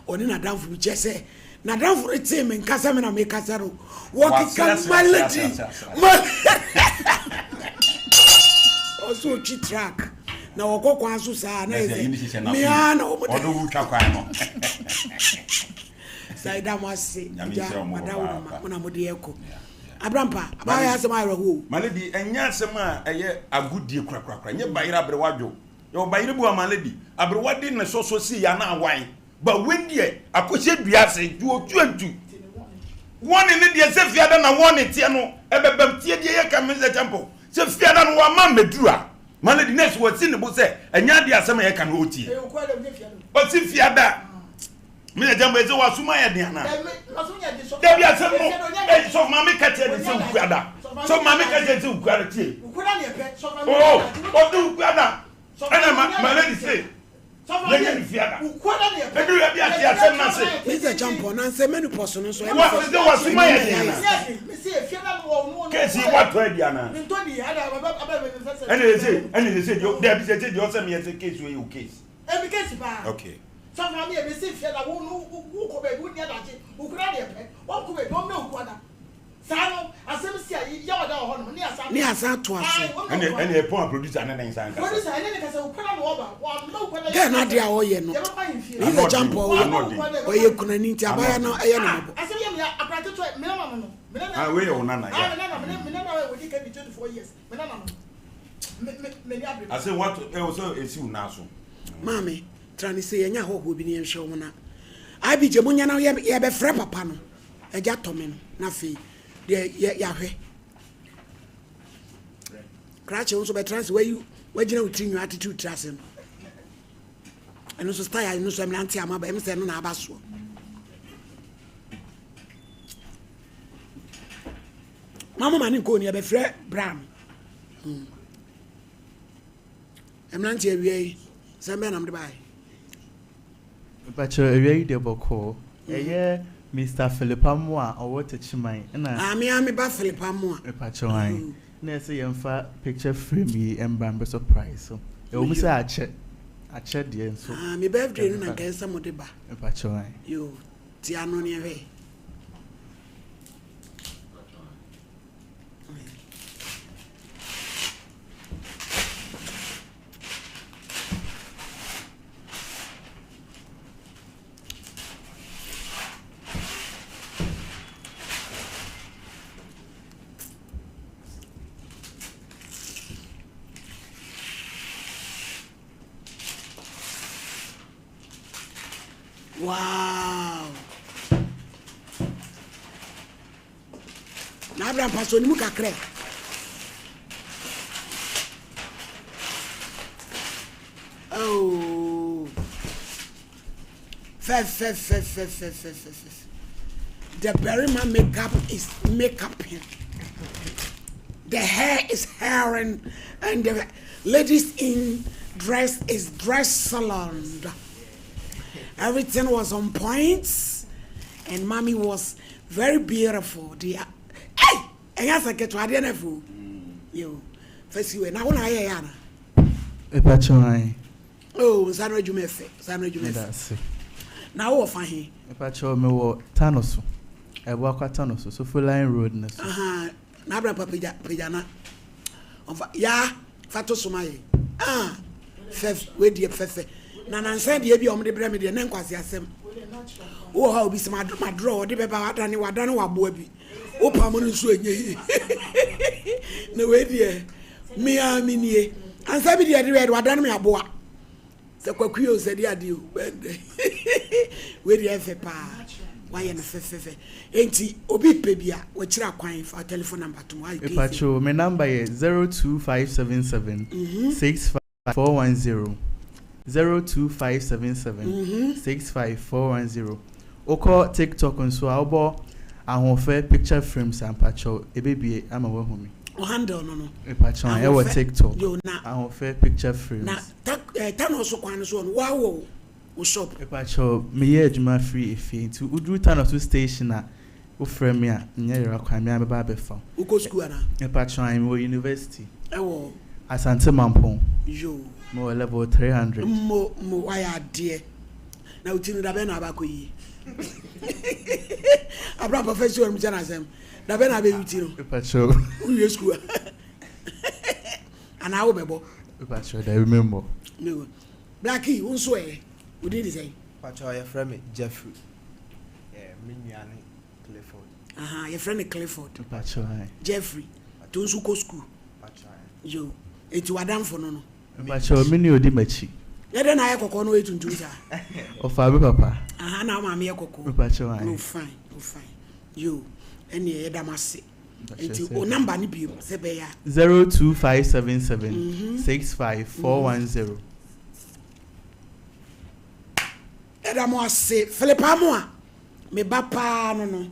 oni na danfo bi chese na danfo rete me nkasa me na me kasa ro work can melody also chi track na okokwa aso saa na eze me ana odo wutwa kwan no saida mwase ja madawo na mode eko abrampa abaya asema ayro malady enya asema eye agudie krakrakra nye bayira abre wadwo yo bayire bu malady abre wadi na so si ya na awan ba wendie akose duase ju otuantu woni ne de se fiada na woni tie no ebebam tie de ye ka Mr. Champo se fiada no wa ma medura malady next what sin bo se enya de asema ye ka no otie o si fiada Mr. Champo eze wa suma ya de ana de bia se no so mama ka tie de se fiada so mama ka tie se ukara tie ukura ne pe so mama o do ukara ana malady say Mr. Champo na say many person so what do was my case what to Diana and they say you there be say you say me a case where you case every case ba okay so na me be say fiada wo ko be wo nia daje ukura de pe wo ko be do me ukura Sano, asem sia ya wada ho no ni asa to aso ene pon producer na nsa nka producer ene ka se ukura no oba wa no ukura ga na dia o ye no Mr. Champo o ye kuna ni nti abaya no eye no mo asem ye me aprate to me na no me na we o nana ya me na we di ka be 24 years me na no me ni abre ase what e o so esi una so mami trani se ye nya ho bi ni enhwe mo na abi je munya na ye be frɛ papa no eja to me no na fe Yahweh. Cratch also by trans where you treat your attitude trust him. And also style I know some Nantiama by Mr. Nabaso. Mamma man go near the Fred Bram. I'm not here, some man I'm the buy. But you're a de boko. Yeah, Mr. Philippa Moa or what a mine. And I'm about Philippa Moa. A patch of wine. Next, a fat picture frame me and Bamber surprise. So, you almost say I check the end. So, my birthday and I guess some of the bar. A patch of wine. You, Tiano near way. Wow. Na Abraham pastor ni muka kre. Oh. The Berryman makeup is makeuping. The hair is hairing, and the ladies in dress is dress salon. Everything was on point, and mommy was very beautiful. Hey, and yes, I get to identify you. First, you and I want to hear Yana. Oh, Sanra Jumefe, Sanra Jumefe. Now, what for him? A patch of me or Tanoso. I walk at Tanoso, so full line roadness. Nabra Pijana. Ya, Fatosumai. With your fefe. Nana said, "You be on the Bremid and Enquasiasem." Oh, how be some my draw, the Baba Dani Wadano Bobi. Oh, Pamon swing. No way, dear. Me, I mean, ye. And Sabby, I read Wadami Aboa. The Coquio said, "Yeah, do." With the FFA. Why and fefe. Ain't he? Obi Pebia, which are quine for a telephone number to my Pacho. My number is 02577 65410. 02577 65410. Oko TikTok on so I'll fair picture frames and Pacho. A baby, I'm a woman. Handle no. A Pacho, I will TikTok. I fair picture frames. Now, Tanoso Quanos on wow. Shop. A Pacho, me edge my free if you to Udru Tanoso station. Who frame me near a crime, I'm a baby for. Who goes to a Pacho, I'm a university. Oh, Asante Mampong. You. More level 300. More, why, dear. Now, Tin Rabena Bakui. A proper professor, Mjanazem. Rabena Baby, Pacho. Who you school? And I will be Pacho, I remember. no. Blackie, won't swear. Who did he say? Pacho, your friend Jeffrey. Miniani Clifford. Your friend Clifford. Pacho, Jeffrey. Don't you go school? Pacho. You. It's what done for no. Pacho, mini odimachi. Then I have a corner to do that. Of Fabi Papa. Now I'm here, Coco. Pacho, no, fine. You. And ye damasi. It's your number, Nibu, Sebeya. 02577 65410. Edamo say, Philippa Moa. Me bapa no.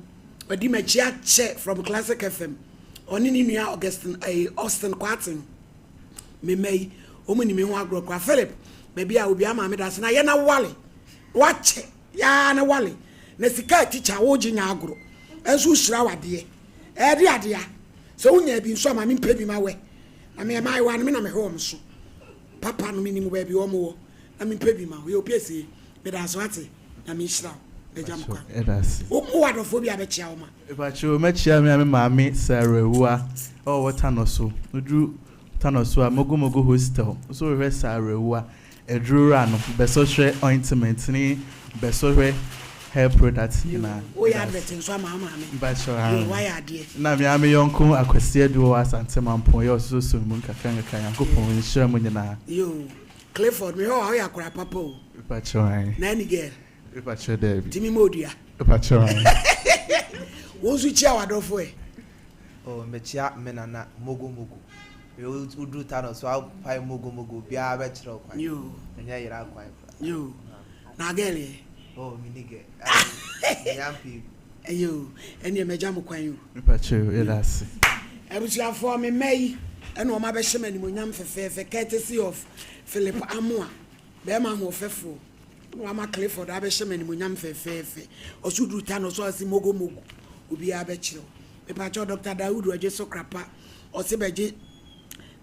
Odi me chia che from Classic FM. Oni ni nua Austin Quartin. Me may omuni me ho agro kwa Philip. Maybe I will be ama me das na ye na wale. Wache ya na wale. Na sika teacher wo ginya agro. Enso hira wade. Edi ade a. So unya bi nso ama me mpa bi ma we. Na me mai wa na me na me home so. Papa no minim ba bi omo. Na me mpa bi ma we opiese. Me das wate. Na me hira. Ejamkwa. Edas. Wadofobia be chia oma. Pacho, me chia me mama Sarah Wa. Oh, what Tanoso. Udru Tanoso mogo hostel. So we Sarah Wa. Edrura no besoshe ointment ni besoshe hair products na. We advertising so mama me. Pacho. Why are dear? Na me ame yonko akwese do asante mampon yo so mun kakanga kan yakopon nhira mu nyina. Yo, Clifford me how ya kura papa o. Pacho. Na ni girl. Pacho David. Timi modua. Pacho. Wonsu chia wadofo e. Oh, mechia menana mogo. We do tano so I'll pay mogo be a better quite. You. And yeah, you're quite. You. Nageli. Oh, minige. Yampi. You. And you majam quayu. Pacho, yes. Ebusia for me May. And no my beshaman munyam for courtesy of Philip Amoa. Bema mo fefo. No ama Clifford abeshaman munyam fefe. Or should do tano so as mogo ubi abechiro. Me pacho Dr. Dawood Wajeso Krapa. Or Sebeji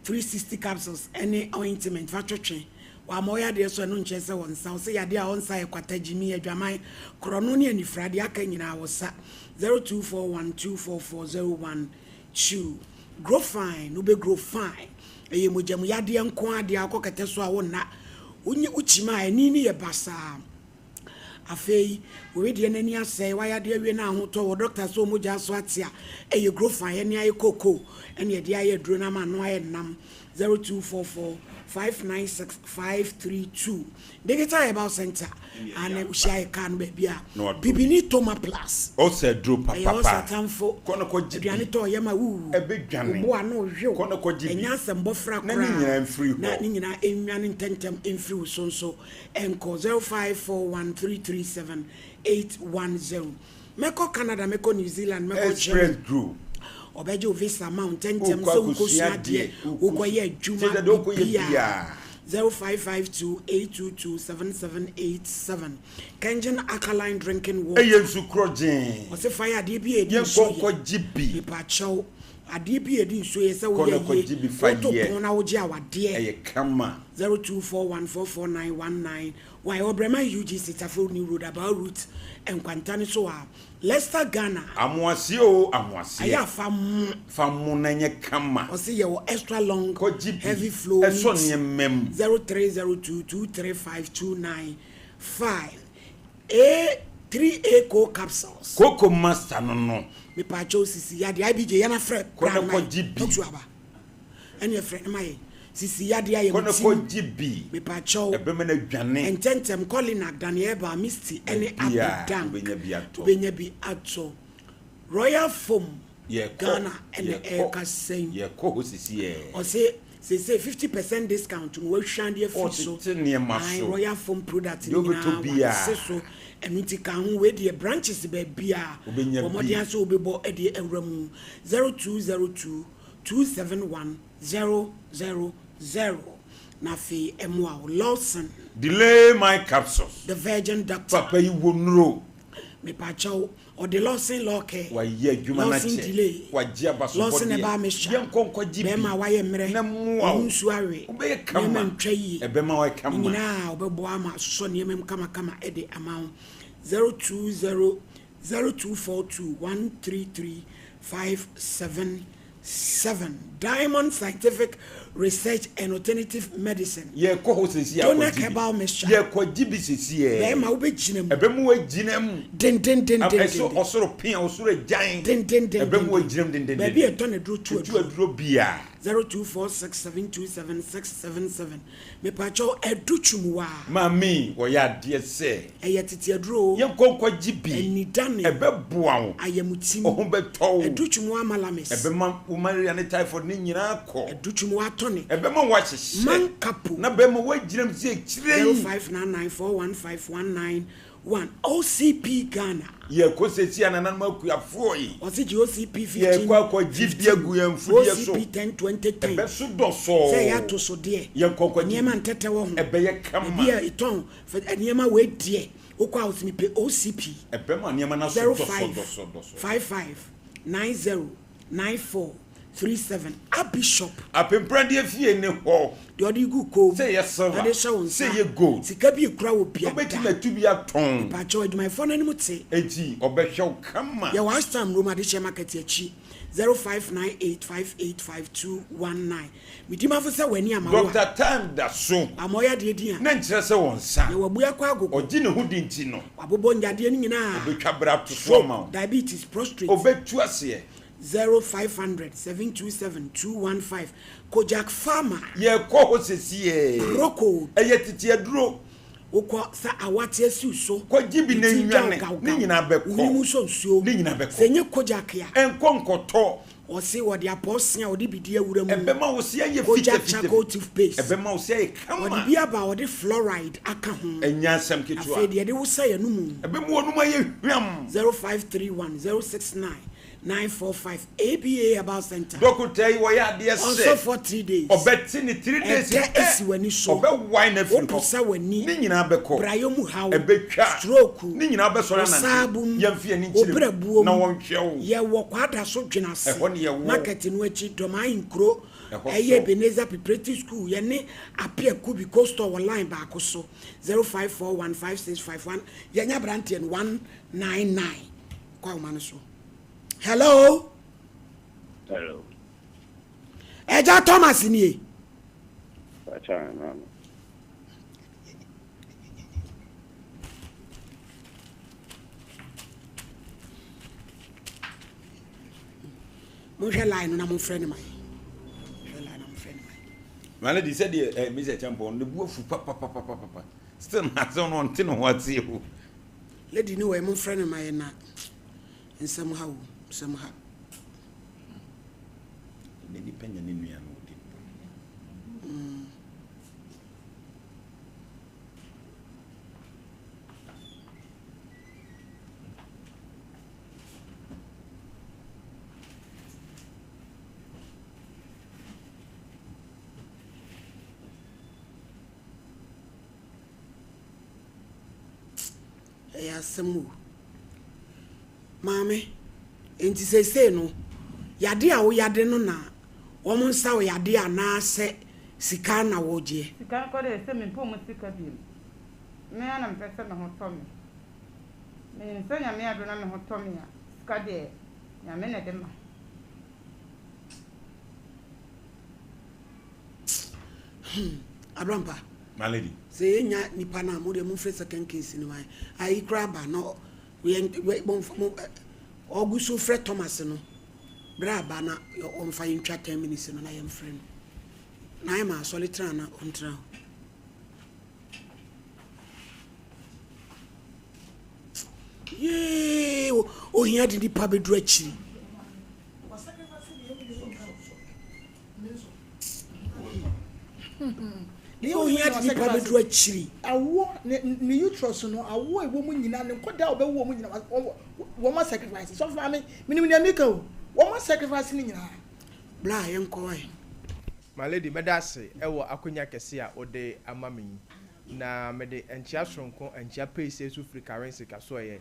360 capsules any ointment fatwe wa moya de so no nchese won sa say yade a on sa ekwata jimi adwaman krono ne anifrade aka nyina wosa 0241244012 grow fine no be grow fine eye mojam yade enko ade akokete so a wonna unyi uchima ani ni ye basa afei we de nani asai wa yade awie na ahoto wo doctor so moja so atia eye grow fine ani aye koko ene ye de aye duro na ma no aye nam 0244596532 digital about center and we share can be bia bibini toma plus o se dro papa e satanfo kono ko jibiani to yema wu e be dwane bo ano hwe kono ko jibi enya sembo fra kra na ni nyina mfiri ho na ni nyina enwane ntentem mfiri so enko 0541337810 meko Canada meko New Zealand meko express group obeje visa amount tentem so ukosia de ukoye adwuma 055282277787 Kenyan alkaline drinking water eyensu krojen o se fire de bi edi so ko jibi pa chow ade bi edi so ye se wo ye to pona wo je awade eye kama 0241449191 why obrema UGC Tafo New Road about route enkwantane so a Leicester Ghana amwase aya fam nanye kama o se ye wo extra long heavy flow eso ne mem 0302235295 3A co capsules Coco master no me pa cho sisi ya de IBJ yana fre kono ko jibi tuaba ene fre mai sisi ya de aye kono ko jibi me pa cho ebe na dwane ententem Colin Daniel ba Misty ene abedan benya bi ato Royal Foam Ghana ene kasen ye ko sisi ye o say 50% discount no we hwande afi so Royal Foam product ni na so enuti kan we de branches be bia omodian so obebo e de ewramu 0202271000 na fi emwa Lawson delay my capsules the virgin doctor papa yi wonro me pacho or the Lawson loke wa ye adwuma na che wa ji abaso Lawson e ba me sha ye nkonko jibi be ma wa ye mre na muwa nsu awe obe kama ntwayi ebe ma wa kama na obebo ama so ne mem kama e de amount 0202433577 Diamond Scientific Research and Alternative Medicine ye ko hosisi ya ko jibi ye ko jibi sisi ye be ma obe ginam ebe mu wa ginam den eso osoro pin osoro jan ebe mu wa ginam den be bi e to na duro bia 0246727677 me pacho educhumwa mami wo ya de se eye tete aduro ye konko jibi enidane ebe boa ayamutim o be to educhumwa malamis ebe ma malaria ne typhoid ni nyina ko educhumwa tone ebe ma wa hyehye man kapo na be ma wa ginam sie kire 0599415191 OCP Ghana ye ko sesi anana ma kuafo yi o se OCP 15 ye kwa jibi agu ye mfudie so OCP 10 ebe so do so say ya to so de ye kokko niema ntete wo ho ebe ye kama bia iton niema we die okwa house mi pe OCP ebe ma niema na so do so 55909437 a bishop apemprande fie ne ho de odi gu ko say yes silver say ye gold sika bi kura wo bia obeti na tubi aton pa cho adwuma fo na nimu te enti obehwe kama ya one time room ade share market achi 0598585219 midima fo se wani amawa Dr. Time da so amoya de dia na nkyere se won sa ya wabu akwa agogo ogi ne ho di nti no wabobo nyade ni nyina obetwa bra to so ma diabetes prostate obetu ase 0500-727-215 Kojak Farmer ye ko ho sesi ye Roko eye titi aduro okwa sa awate asiu so ko jibi na nwane ni nyina beko ni mu so nsuo ni nyina beko senye Kojak ya enkonkoto or say what the apostle or the bidia would have ebema wo se ye charcoal toothpaste ebema wo se kama what be about the fluoride aka ho enya asem ketua afede de wo say no mu ebema wo no ma ye hwam 0531 069 945 ABA about center. Doctor, you are there. Also for 3 days. Obeti ni 3 days. Esi wani so. Obe wine na firi. Opusa wani. Ni nyina beko. Brayo mu hawo. Ebetwa. Stroke. Ni nyina be so na Sabum. Yemfie ni nchire. Na wonhwe wo. Ye wo kwada so dwena se. Eho ne ye wo. Market no achi doma inkro. Eye Beneza Preparatory School. Ye ne apia kubi coastal line ba akoso. 05415651. Ye nya branch 199. Kwa umano so. Hello. Hello. Eja Thomas ni. Acha na. Mo hwe line na mo friend mai. Hwe line na mo friend mai. Malady said Mr. Champion the buafu papa. Still not on one thing what see who. Lady no way mo friend mai na. Somehow. They depend on me and Samu. Mame, enti say no. Yade a wo yade no na. Wo mo nsa wo yade ana se sika na wo je. Sika ko de se me po mo sika bi. Me ana mpese me ho to me. Me nsa nya me ado na me ho to me a. Sika de nya me na de ma. Abrampa. Malady. Say nya nipa na mo de mo free second case ni wan. Ai graba no we Ogusu Fred Thomas no. Bra ba na on fa ntwa 10 minutes no na yem free no. Na yem a solitary na ontra. Ye o hia di nipa bedru achi. Ni o hia di nipa bedru achi. Awo ne uterus no awo ewo mu nyina ne koda obewo mu nyina wo ma sacrifice so fa me minimum amika o wo ma sacrifice ni nyina Bla yen ko ai my lady medase ewo akonya kese a ode amami na mede enchia sonko enchia pese su free currency kaso ye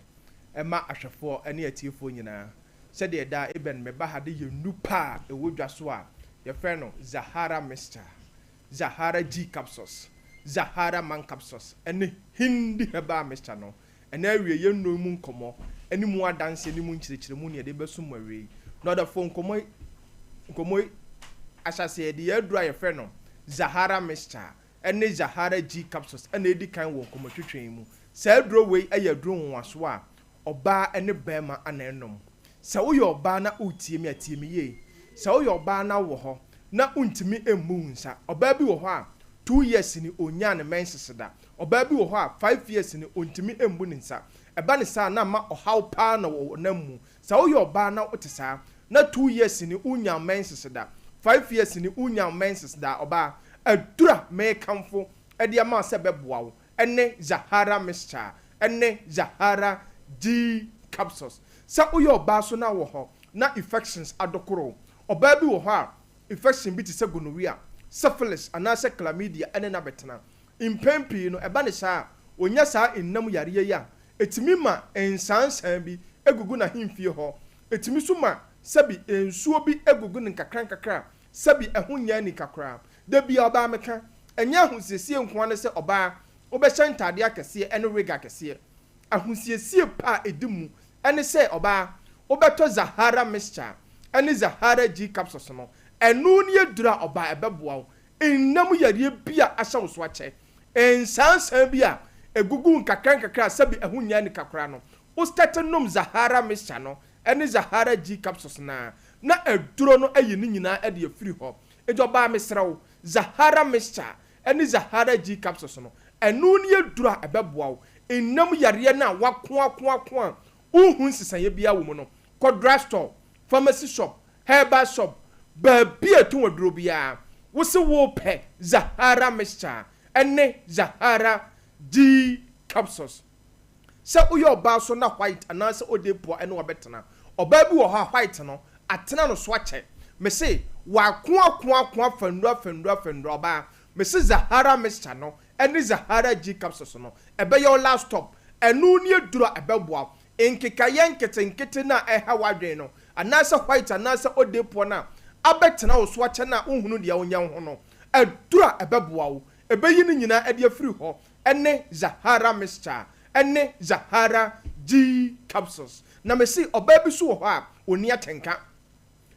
ema ahwefo ene atiefo nyina se de da eben me ba hade ye nupa ewo dwaso a ye fe no Zahara Mr. Zahara G capsules Zahara man capsules ene hindi heba Mr. no ene awie ye no mu nkomo ene mu adanse ene mu nchirechire mu ne de beso mawe no da phone nkomo asase de yadura ye fe no Zahara Mr. ene Zahara G capsules ene edi kan wo nkomo twetwen mu sa duro we ayaduro nwaso a oba ene bema anenom sa wo ye oba na otie mi ye sa wo ye oba na wo ho na untimi emu nsa oba bi wo ho a 2 years ni onya ne menses da oba bi wo ho a 5 years ni ontimi embu ne nsa eba ne sa na ma ohaw pa na wo na mu sa wo ye oba na otesa na 2 years ni unya menses da 5 years ni unya menses da oba adura me kamfo ede ama se beboa wo ene Zahara Mr. ene Zahara G capsules sa wo ye oba so na wo ho na infections adokoro oba bi wo ho a infection bi ti se gonorrhea syphilis anase chlamydia ene na betena impempi no eba ne saa onya saa ennam yare ya etimi ma ensansan bi egugu na himfie ho etimi so ma sabi ensuo bi egugu ne kakran sabi ehonya ni kakra da bia oba meka enya ahosiesie nkoa ne se oba obehye ntade akese ene wig akese ahosiesie pa edimu ene se oba obeto Zahara Mr. ene Zahara G capsules no enu ne yadura oba ebeboa ennam yare bia ahya wo so ache ensansan bia egugu kakran sabi ehunya ni kakra no o statenom Zahara Mr. no ene Zahara G capsules na eduro no ayi ni nyina ede afiri ho ejoba mesrew Zahara Mr. ene Zahara G capsules no enu ne yadura ebeboa ennam yare na wako uhun sisaye bia wo mu no kodra store pharmacy shop herbal shop baabi etu waduro bia wo se wo pe Zahara mixture ene Zahara D capsules se uyo ba so na white anase odepo ene wabetena oba bi wo ha white no atena no so ache me se wa ko fandua ba me se Zahara mixture no ene Zahara G capsules no ebe your last stop enu ni eduro ebe boa enkeka yenkete na eha wadwen no anase white anase odepo na abetena wo so ache na unhunu de wonya ho no edura ebe boa wo ebe yi ni nyina ede afiri ho ene Zahara mixture ene Zahara G capsules na me si oba bi so ho a oni atenka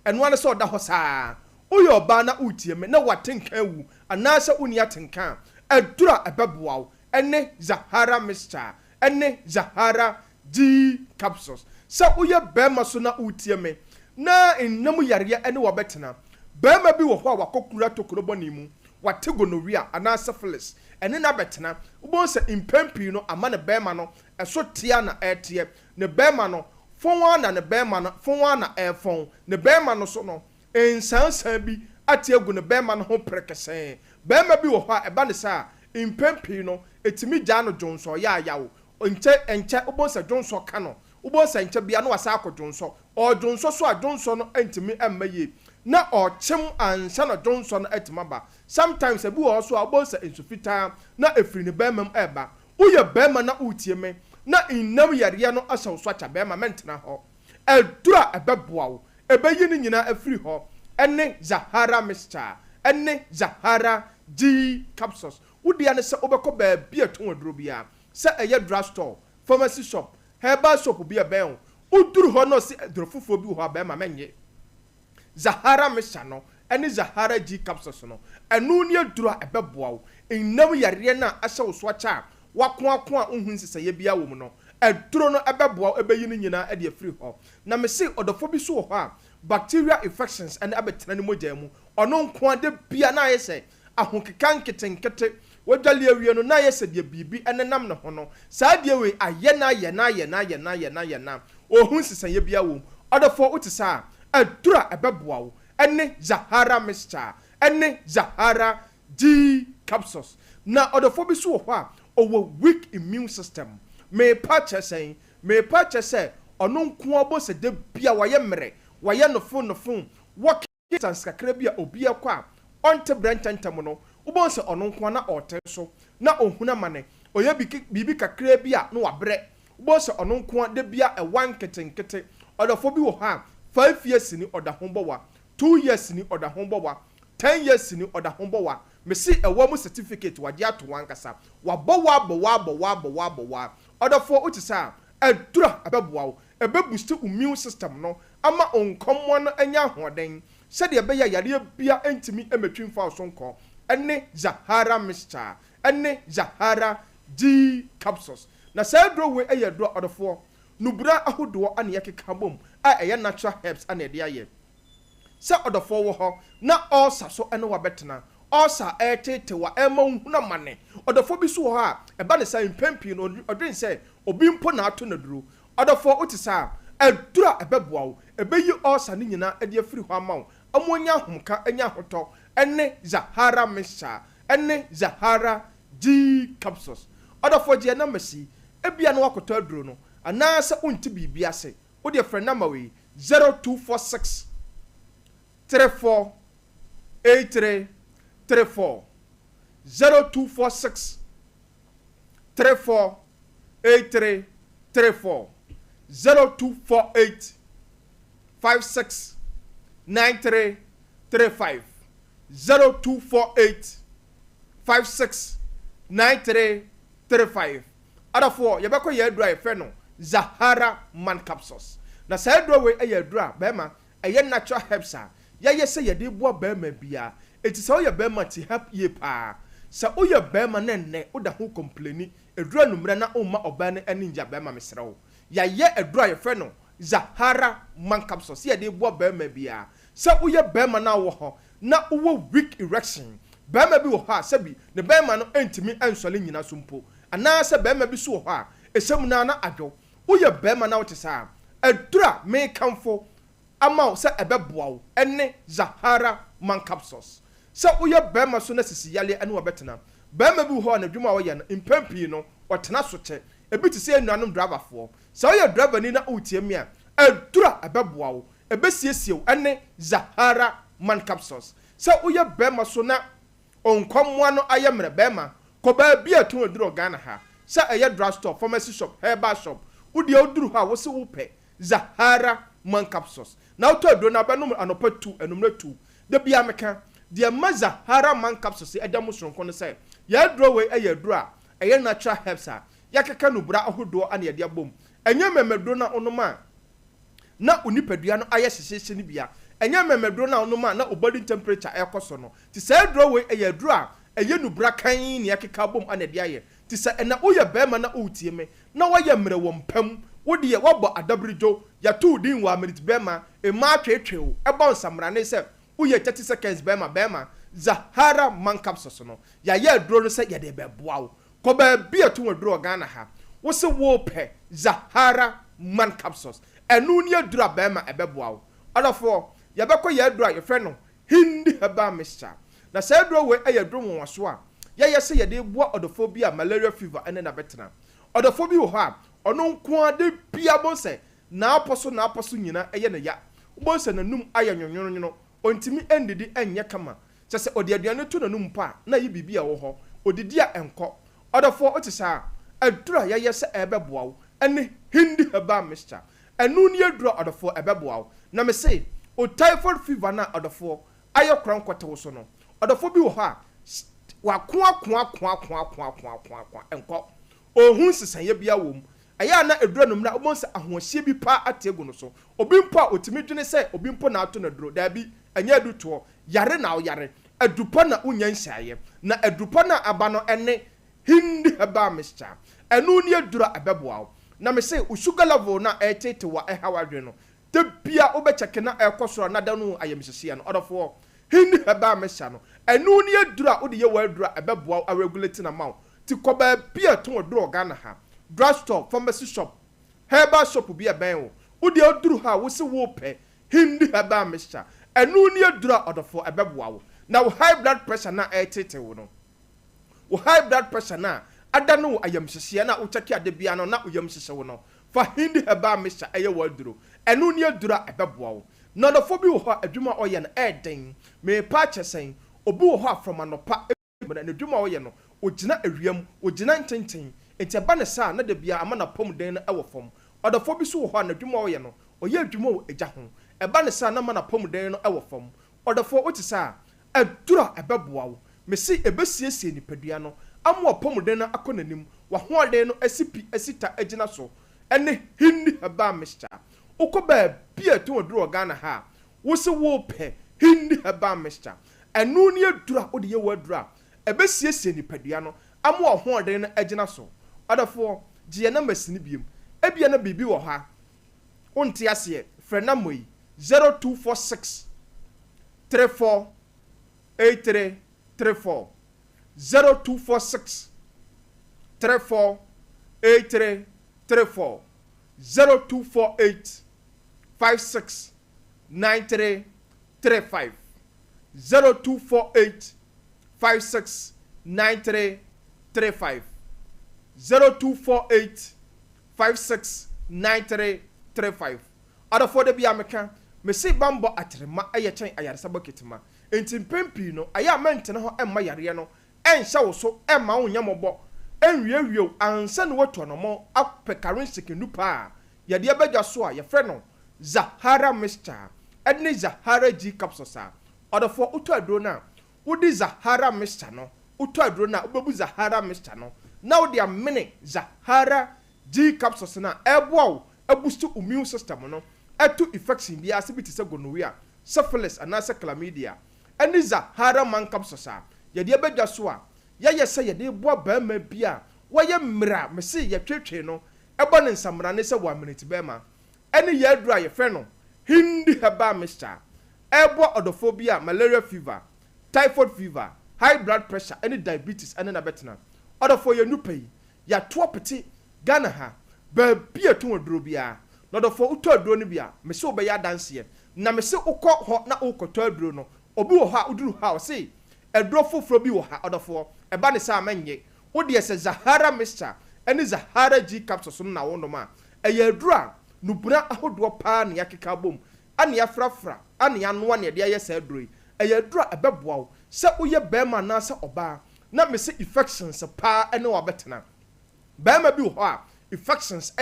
eno ane so oda ho saa oyo oba na utie me na watenka wu anase oni atenka edura ebe boa wo ene Zahara mixture ene Zahara G capsules sa uye bema so na utie me na enam yare ene wabetena bema bi wo ho a wakokura tokrobo ni mu wate gonorrhea ana syphilis ene na betena ubon se impempi no ama ne bema no eso tia na etie ne bema no fonwa na ne bema no fonwa na efon ne bema no so no ensansan bi atie gu ne bema no ho prekese bema bi wo ho a eba ne sa impempi no etimi gya no jonso ya yawo enche ubon se jonso ka no ubon se enche bia no wasa akojonso o jonso so a jonso no entimi emmaye na ochim ansa na Johnson etimaba sometimes ebu also abosa ensufita na efiri ne bemam eba uye bema na utie me na innam yare no asaw so acha bema mentena ho edura ebeboa wo ebeyi ni nyina afiri ho ene Zahara mixture ene Zahara G capsules udia ne se obekọ ba bia ton aduro bia se eye drugstore pharmacy shop herbal shop bia ben uduru ho no se adurofofo bi ho bema menye Zahara mixture no ene Zahara G capsules no enu ne aduro ebeboa wo ennam yare na asaw so acha wako a unhu nseseye bia wo mu no eduro no ebeboa ebeyi ni nyina ede afiri ho na me se odofo bi so ho a bacteria infections and abetena ni mogya mu ono nko ade bia na ayese ahokeka nketenkete wodwale awie no na ayese de bibi ene nam ne ho no saa de we aye na ohun nseseye bia wo odofo utisa edura ebeboa wo ene Zahara mixture ene Zahara G capsules na odofo bi so ho a owo weak immune system me purchase ono nko abo se de bia waye mere waye no fun work sanskakra bia obi akwa onte brantantam no ubon se ono nko na ote so na ohuna mane oye bibi kakra bia no wabre ubon se ono nko de bia ewan ketenkete odofo bi wo ha 5 years ni oda hombowa 2 years ni oda hombowa 10 years ni oda hombowa me si ewo mu certificate wade ato wankasa wabɔ odofo utisa edura abeboa wo boost immune system no ama onkommo no anya hoden se de be ya yare bia entimi emetwimfa osonko ene Zahara mixture ene Zahara G capsules na se dro we eyedro odofo nubura ahodo ane yakeka bom a eye natural herbs ane de aye se odofo wo ho na ulcer so ene wabetena ulcer etete wa ema huna mane odofo bi so ho a eba ne sa impempi no odwen se obi mpo na ato na duro odofo utisa edura ebeboa wo ebeyi ulcer ni nyina ede afiri ho ama wo amonya homka anya hoto ene Zahara mixture ene Zahara G capsules odofo je na masi ebia na wakoto aduro no anasa unti bibia ase wo de friend number we 0246 34 83 34 0246 34 83 34 0248 56 93 35 0248 56 93 35 adafo yebeko ye adura efe no Zahara man capsules na sa adura we eye adura bema eye natural herbs a ye se ye de boa bema bia eti sa oye bema ti help ye pa sa oye bema nenne oda ho complaini adura numra na umma oba ne aninja bema mesrewo ya ye adura ye fe no Zahara man capsules ye de boa bema bia sa oye bema na wo ho na wo weak erection bema bi wo ha sabi ne bema no entimi ansole nyina sompo ana se bema bi so ho a esem na adwo oye bema na wote sa adura me kamfo ama se ebeboa wo ene Zahara man capsules se uye bema so na sisi yale ene wobetena bema bi ho na dwuma wo ye no impempi no otena so che ebi ti se enuanom driver fo se uye driver ni na utie mi a edura ebeboa wo ebesiesie wo ene Zahara man capsules se uye bema so na onkomwa no ayemre bema ko ba bi atun aduro Ghana ha se eye drugstore pharmacy shop herbal shop udi oduru ha wo se wo pe Zahara man capsules na auto aduro na ba no anopa 2 enumre 2 de bia meka de ma Zahara man capsules edam soronko no se ya aduro we eye aduro a eye natural herbs a yakeka no bura ahodo ane ye de abom enye memeduro na onoma na unipadua no aye hyehyehye ni bia enye memeduro na onoma na body temperature ekoso no ti se aduro we eye aduro a eye no bura kan ni yakeka bom ane de aye ti se ena uye bema na utie me na waye mre wo mpam wodi ye wabo adabrijo ya tu din wa minute bema e ma twetwew e bon samra ne se uye 30 seconds bema Zahara man capsules no ya ye aduro no se ye de beboa wo ko ba bi atu aduro Ghana ha wo se wo pe Zahara man capsules enu ni aduro bema e beboa wo adofo ye beko ye aduro ye fre no hindi haba mixture na se aduro we e ye aduro won so a ye se ye de boa odophobia malaria fever ene na betena odophobia wo ha ono nko ade bia bonse na aposo nyina eye ne ya bonse na num aye nwonwonwo ontimi endidi enye kama se odi aduane to na num pa na yi bibia wo ho odidi a enko odofo otisa adura ye se ebeboa wo ene hindi haba mixture enu ni adura odofo ebeboa wo na me say o typhoid fever na odofo ayo krankote wo so no odofo bi wo ha wa kwa enko ohun sisan ye bia wo aya na eduro no mra obonse ahohye bi pa ategu no so obi mpo a otimi dwene se obi mpo na ato na duro da bi anya aduto yare na yare adupa na unya nhyaye na adupa na aba no ene hindi haba mixture enu ni adura abeboa na me say sugar level na etete wa ehawadwe no de bia obecheke na ekosoro na da no ayemhyehye no odofo hindi haba mixture no enu ni adura odi ye wa adura abeboa a regulate na maw ti koba bia ton adura Ghana ha drugstore pharmacy shop herbal shop bia ben wo odi aduru ha wo se wo pe hindi haba mixture enu ni adura odofo abeboa wo na high blood pressure na etete wo no wo high blood pressure na adano ayamhyehye na wo cheke ade bia no na uyamhyehye wo no fa hindi haba mixture eye wo aduro enu ni adura abeboa wo na odofo bi wo ho adwuma oye na eden me pa chesen obi wo ho afrom anopa na adwuma oye no ogina awiam ogina ntenten enti aba ne sa na de bia ama na pom den na ewo fom odofo bi so wo ho na adwuma oye no oye adwuma wo eja ho eba ne sa na ma na pom den no ewo fom odofo otisa adura ebeboa wo mesi ebesiesie nipadua no amo pom den na akonanim wa ho den no asipi asita agina so ene hindi haba mixture ukoba bia to adura Ghana ha wo se wo pe hindi haba mixture enu ni adura odi ye wo adura ebesiesie nipadua no amo ho den na agina so odofo giye na masini biem ebia na bibi wo ha wonte ase frena moyi 0246 34 8334 0246 34 8334 0248 56 9335 0248 56 9335 0248 56 9335 adafo de bia meka me se bambo atrema ayechen ayaresa boketima enti mpempi no aya mentene ho emma yare no enhya wo so emma wo nyamobo enwiewie ansa ne woto no mo apekarin sekenu pa ya de abadwa so a ye fre no Zahara mixture ene Zahara G capsules a odofo uto aduro na wodi Zahara mixture no uto aduro na obebu Zahara mixture no na wodi amene Zahara G capsules na eboa boost immune system no etu infection bia asibiti se gonorrhea syphilis anase chlamydia ene Zahara man capsules a ye de abadwa so a ye se ye de boa ba ma bia waye mra me se ye twetwe no ebo ne nsamra ne se wa minute be ma ene ye adura ye fe no hindi haba mixture ebo odophobia malaria fever typhoid fever high blood pressure ene diabetes ene na betena odofo ye nupai ya to pete Ghana ha ba bia to oduro bia no odofo uto aduro ne bia me se obeya danse na me se ukọ ho na ukoto aduro no obi wo ha uduru ha o se aduro foforo bi wo ha odofo eba ne sa manye wo de se Zahara mixture ene Zahara G capsules no na wo no ma eye aduro a nubuna ahodo pa na yakeka bom ane afrafra ane ano ane de ayesa aduro eye aduro ebeboa wo se uye bema na se oba na me se infections pa ene wo betena bema bi wo ha infections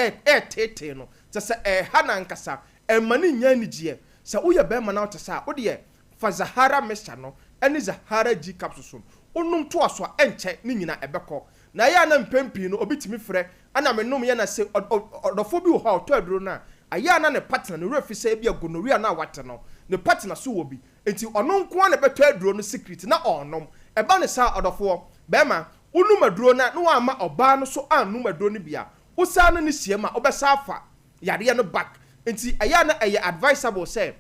tete no se ha na nkasa mani nya ni gie se uye bema na otesa wo de fa Zahara mixture no ene Zahara G capsules onum to aso enche ni nyina ebekọ na ya na mpempi no obitimi frɛ ana menom ya na se odofo bi wo ha to aduro na aya na ne partner no refi se bia gonorrhea na wate no ne partner so wo bi enti ono nko na beto aduro no secret na onom eba ne sa odofo bema unum aduro na no ama oba no so anum aduro no bia usa no ne siema obesa afa yare no back enti aya na eye advisable se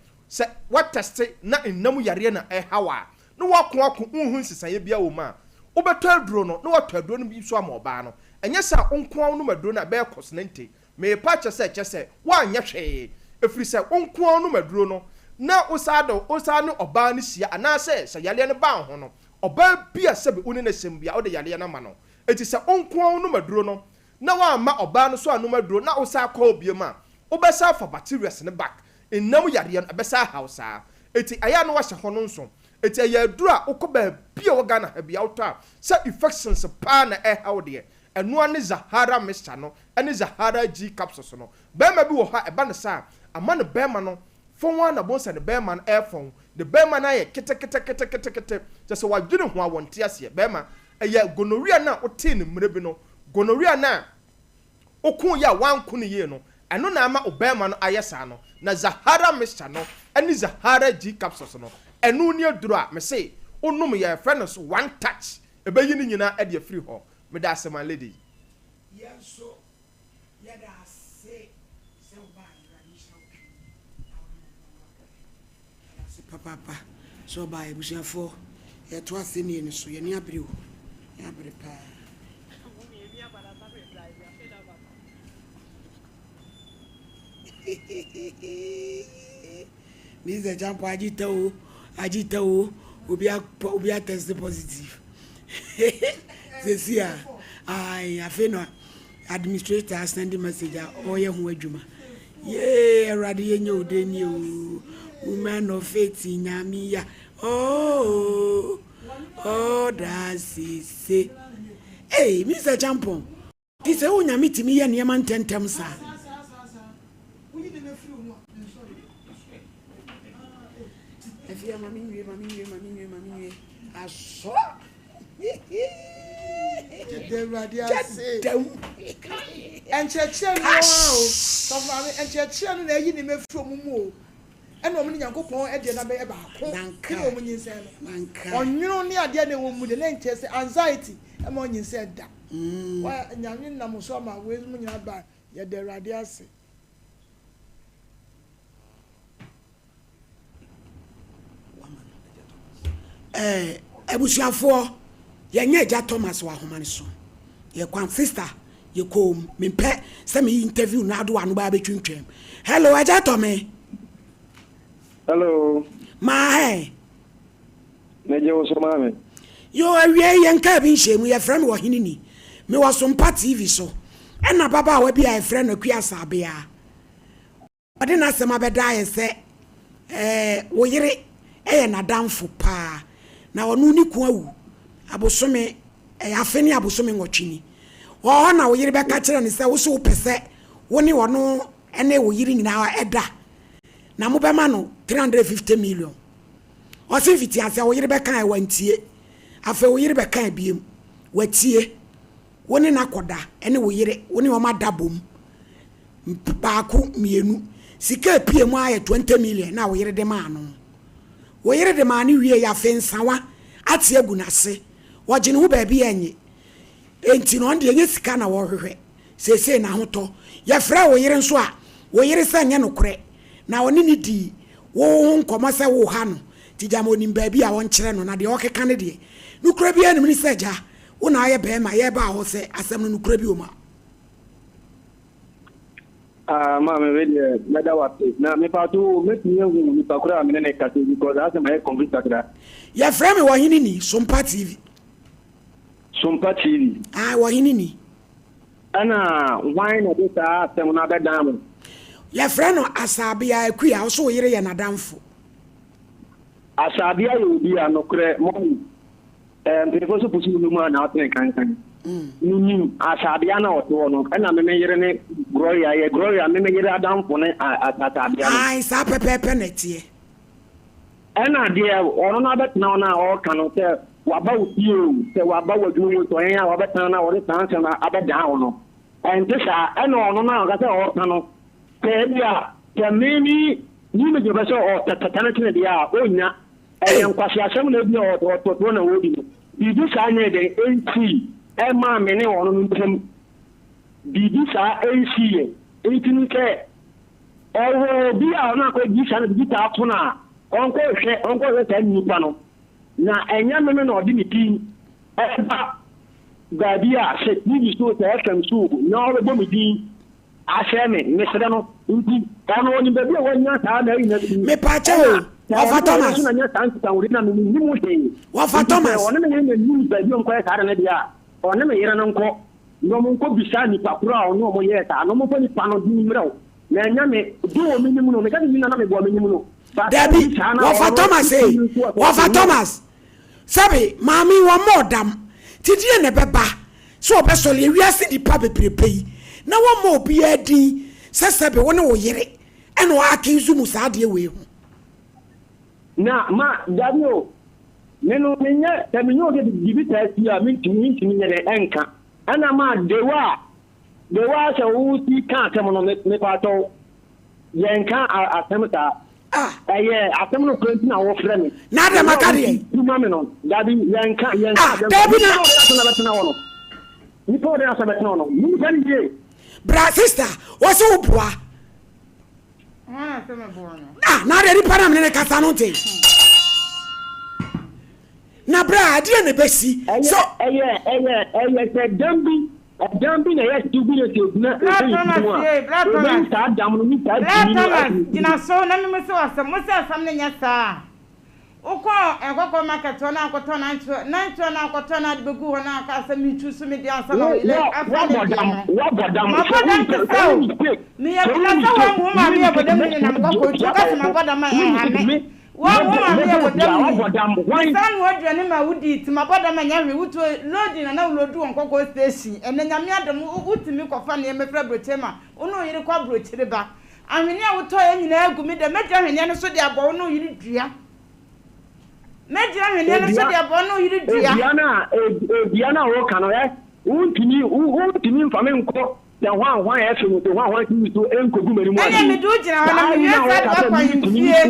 what test na enam yare na hawa no wako unhu sisaye bia wo ma obeto aduro no na wato aduro no bi so ama oba no enye sa onko no maduro na be kosnente me pa chese wa anya hwe efiri se onko no maduro no na osado osane oba no sia ana se yale no ba ho no oba bia se be uni na sembia o de yale na ma no enti se onko no maduro no na wa ma oba no so anu maduro na osa kwa obie ma obesa fa bacteria ne back enam yare no abesa hausa enti aya no wa hye ho no nso eti ya dura okoba bia wo Ghana ha bia auto a se infections pa na how de eno ane Zahara mixture no ane Zahara G capsules no bema bi wo ha eba ne sa ama ne bema no fon wa na bonsa ne bema no airphone the bema na ye kete just wa dwene ho awonte ase bema eya gonorrhea na ote ne mre bi no gonorrhea na okun ya wanku ne ye no eno na ama obema no ayesa no na Zahara mixture no ane Zahara G capsules no enu ni aduro a me say onum ye friends one touch ebe yi ni nyina e de free ho me da se my lady so ya da se ba traditional papa so ba e busiafo ye to ase ni ni so ye ni abere o ya abere pa Mr. Jampo agita o obia test positive Cecia I afeno administrator send message oye ho adwuma ye awrade ye nye odeni o woman of faith nyame ya oh that's it hey Mr. Jampo this e nyame timi ye ne man tentem sa Efia mami nwe aso de radia se encheche no so mami encheche no na yi ni mefro mumu o ena omu nyankopon e de na be ba ko kire omu nyinse no onwunu ni ade na wo mu de na enchese anxiety e ma onyinse da wa nyanwe na mo so ma we mu nyina ba ye de radia se ebusuafo ye nya ja Thomas wa homane so ye kwan sister ye kom mempe se me interview na ado anu ba betwintwem hello aja Thomas hello ma he meje wo so mame yo awie ye nka bi nhemu ye frem wo Oheneni me wo Sompa TV so ena baba wa bi a frem na kuasa bia ode na sema beda ye se wo yire na damfo pa na onu ni ku awu abosome afeni abosome ngotwini wo na wo yire be ka kire ne se wo so pese wo ni wono ene wo yire nyina eda na mo be ma no 350 million o se fiti ase wo yire be kan wantie afa wo yire be kan biem watie wo ni nakoda ene wo yire wo ni wo ma dabom baako mienu sika pie mu aye 20 million na wo yire de ma no wo yire de ma ni wie ya fensawa ati egu na se wo gine hu ba bi enye enti no nde enye sika na wo hwehwe sese na hoto ya fra wo yire nso a wo yire se nye nokure na oni ni di wo nkomo se wo ha no ti jamo ni ba bi a won kire no na de okeka ne de nukure bi anim ni se ja wo na aye be ma ye ba ho se asem no nukure bi o ma Mama, really, Madawa. Now, me patu, make me a Pakura, because I have my computer. Your friend, Wahinini, Sompa TV. Sompa TV. Wahinini. Anna, wine at this another dam. Your friend, Asabia, Quia, also here and a damful. Asabia will be a no credit money. And the first person who man out there can. Asabiana or Tono, and I'm a major Gloria, I'm a major down for Asabiana. I saw Pepe. And idea or another now all cannot tell what about you, say what about you to any other town or the town and other down. And this I know now that's all cannot tell ya. There may be you vessel or Tatanaki, they are Oina, and Quasiasam or Totona Woody. You do sign the AC. Emma many on them. Bidis are AC. 18K. Or be our not going to get out now. Uncle, you panel. Now, a young man or dignity. Gabia said, you to FM school. Now the bomb. I share me, Mr. Dano. I'm only the one year time. Me Pacho. What Thomas? What Thomas? Ọ̀nà mi yẹrẹ nǹkan n'ọmọ nkọ bisa nípa kúrò àwọn ọmọ ọmọ yẹn ta n'ọmọ fọ nípa náà dín mìíràn na ẹ̀yà mi dùn omi ní mu nù mẹka ní nana mi bọ̀ omi ní mu nù. Dabi wọ́fà Thomas wọ́fà Thomas sábì maami wọ́n mọ̀ ọ̀dàm títí ẹ̀ nà bẹ́ bá sọ ọ̀bẹ sọ̀lẹ̀ ewì ase nípa bebrebe yìí na wọ́n mọ̀ òbí ẹ̀ dín sẹ́sẹ́ bẹ̀ wọ́n ní wò yẹrẹ ẹ̀nà wọ́n á kí n zoom sáà díẹ̀ wẹ̀ hù. Na ma dabi o. Nenu minye teminyo de dibita ya mintimi nyere enka ana ma dewa se wuti kan temono me pato yenka atemta atemno kwenti na wo frɛ me na da makari tuma me no dabi yenka dabi na betena wono ni po de asa betena wono ni kan je bra sister wose ubua se me bono na de ri para me ne kasa no te na bra adie ne besi so se dambi na yes to be the na ta dam no ni ta gina so na me so asam ne nya saa uko egoko market na akoto na nto na akoto na de begu ho na aka asam itu so me di ansa na ile afadam me ya bila sa wo ma me ya bodam ni na mko ko ka ma bodam ha me wa me ya bodam san wo aduane ma wudi ti ma bodam nya hwe wuto loading na loadu onkoko station ene nyame adam wutimi kofa na me fra brochema ono yiri kwa brochire ba ahwene a wuto ya nyina agumi de meja hwene no so de abo ono yiri dua meja hwene no so de abo ono yiri dua diana wo kanu untimi mfame nko ya hwan ya femu to hwan ti so enkogu mari mu anya me do gina wana me yesa do kwa yimfie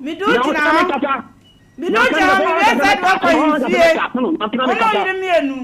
me do gina me do gina me yesa do kwa yimfie ono yiri mienu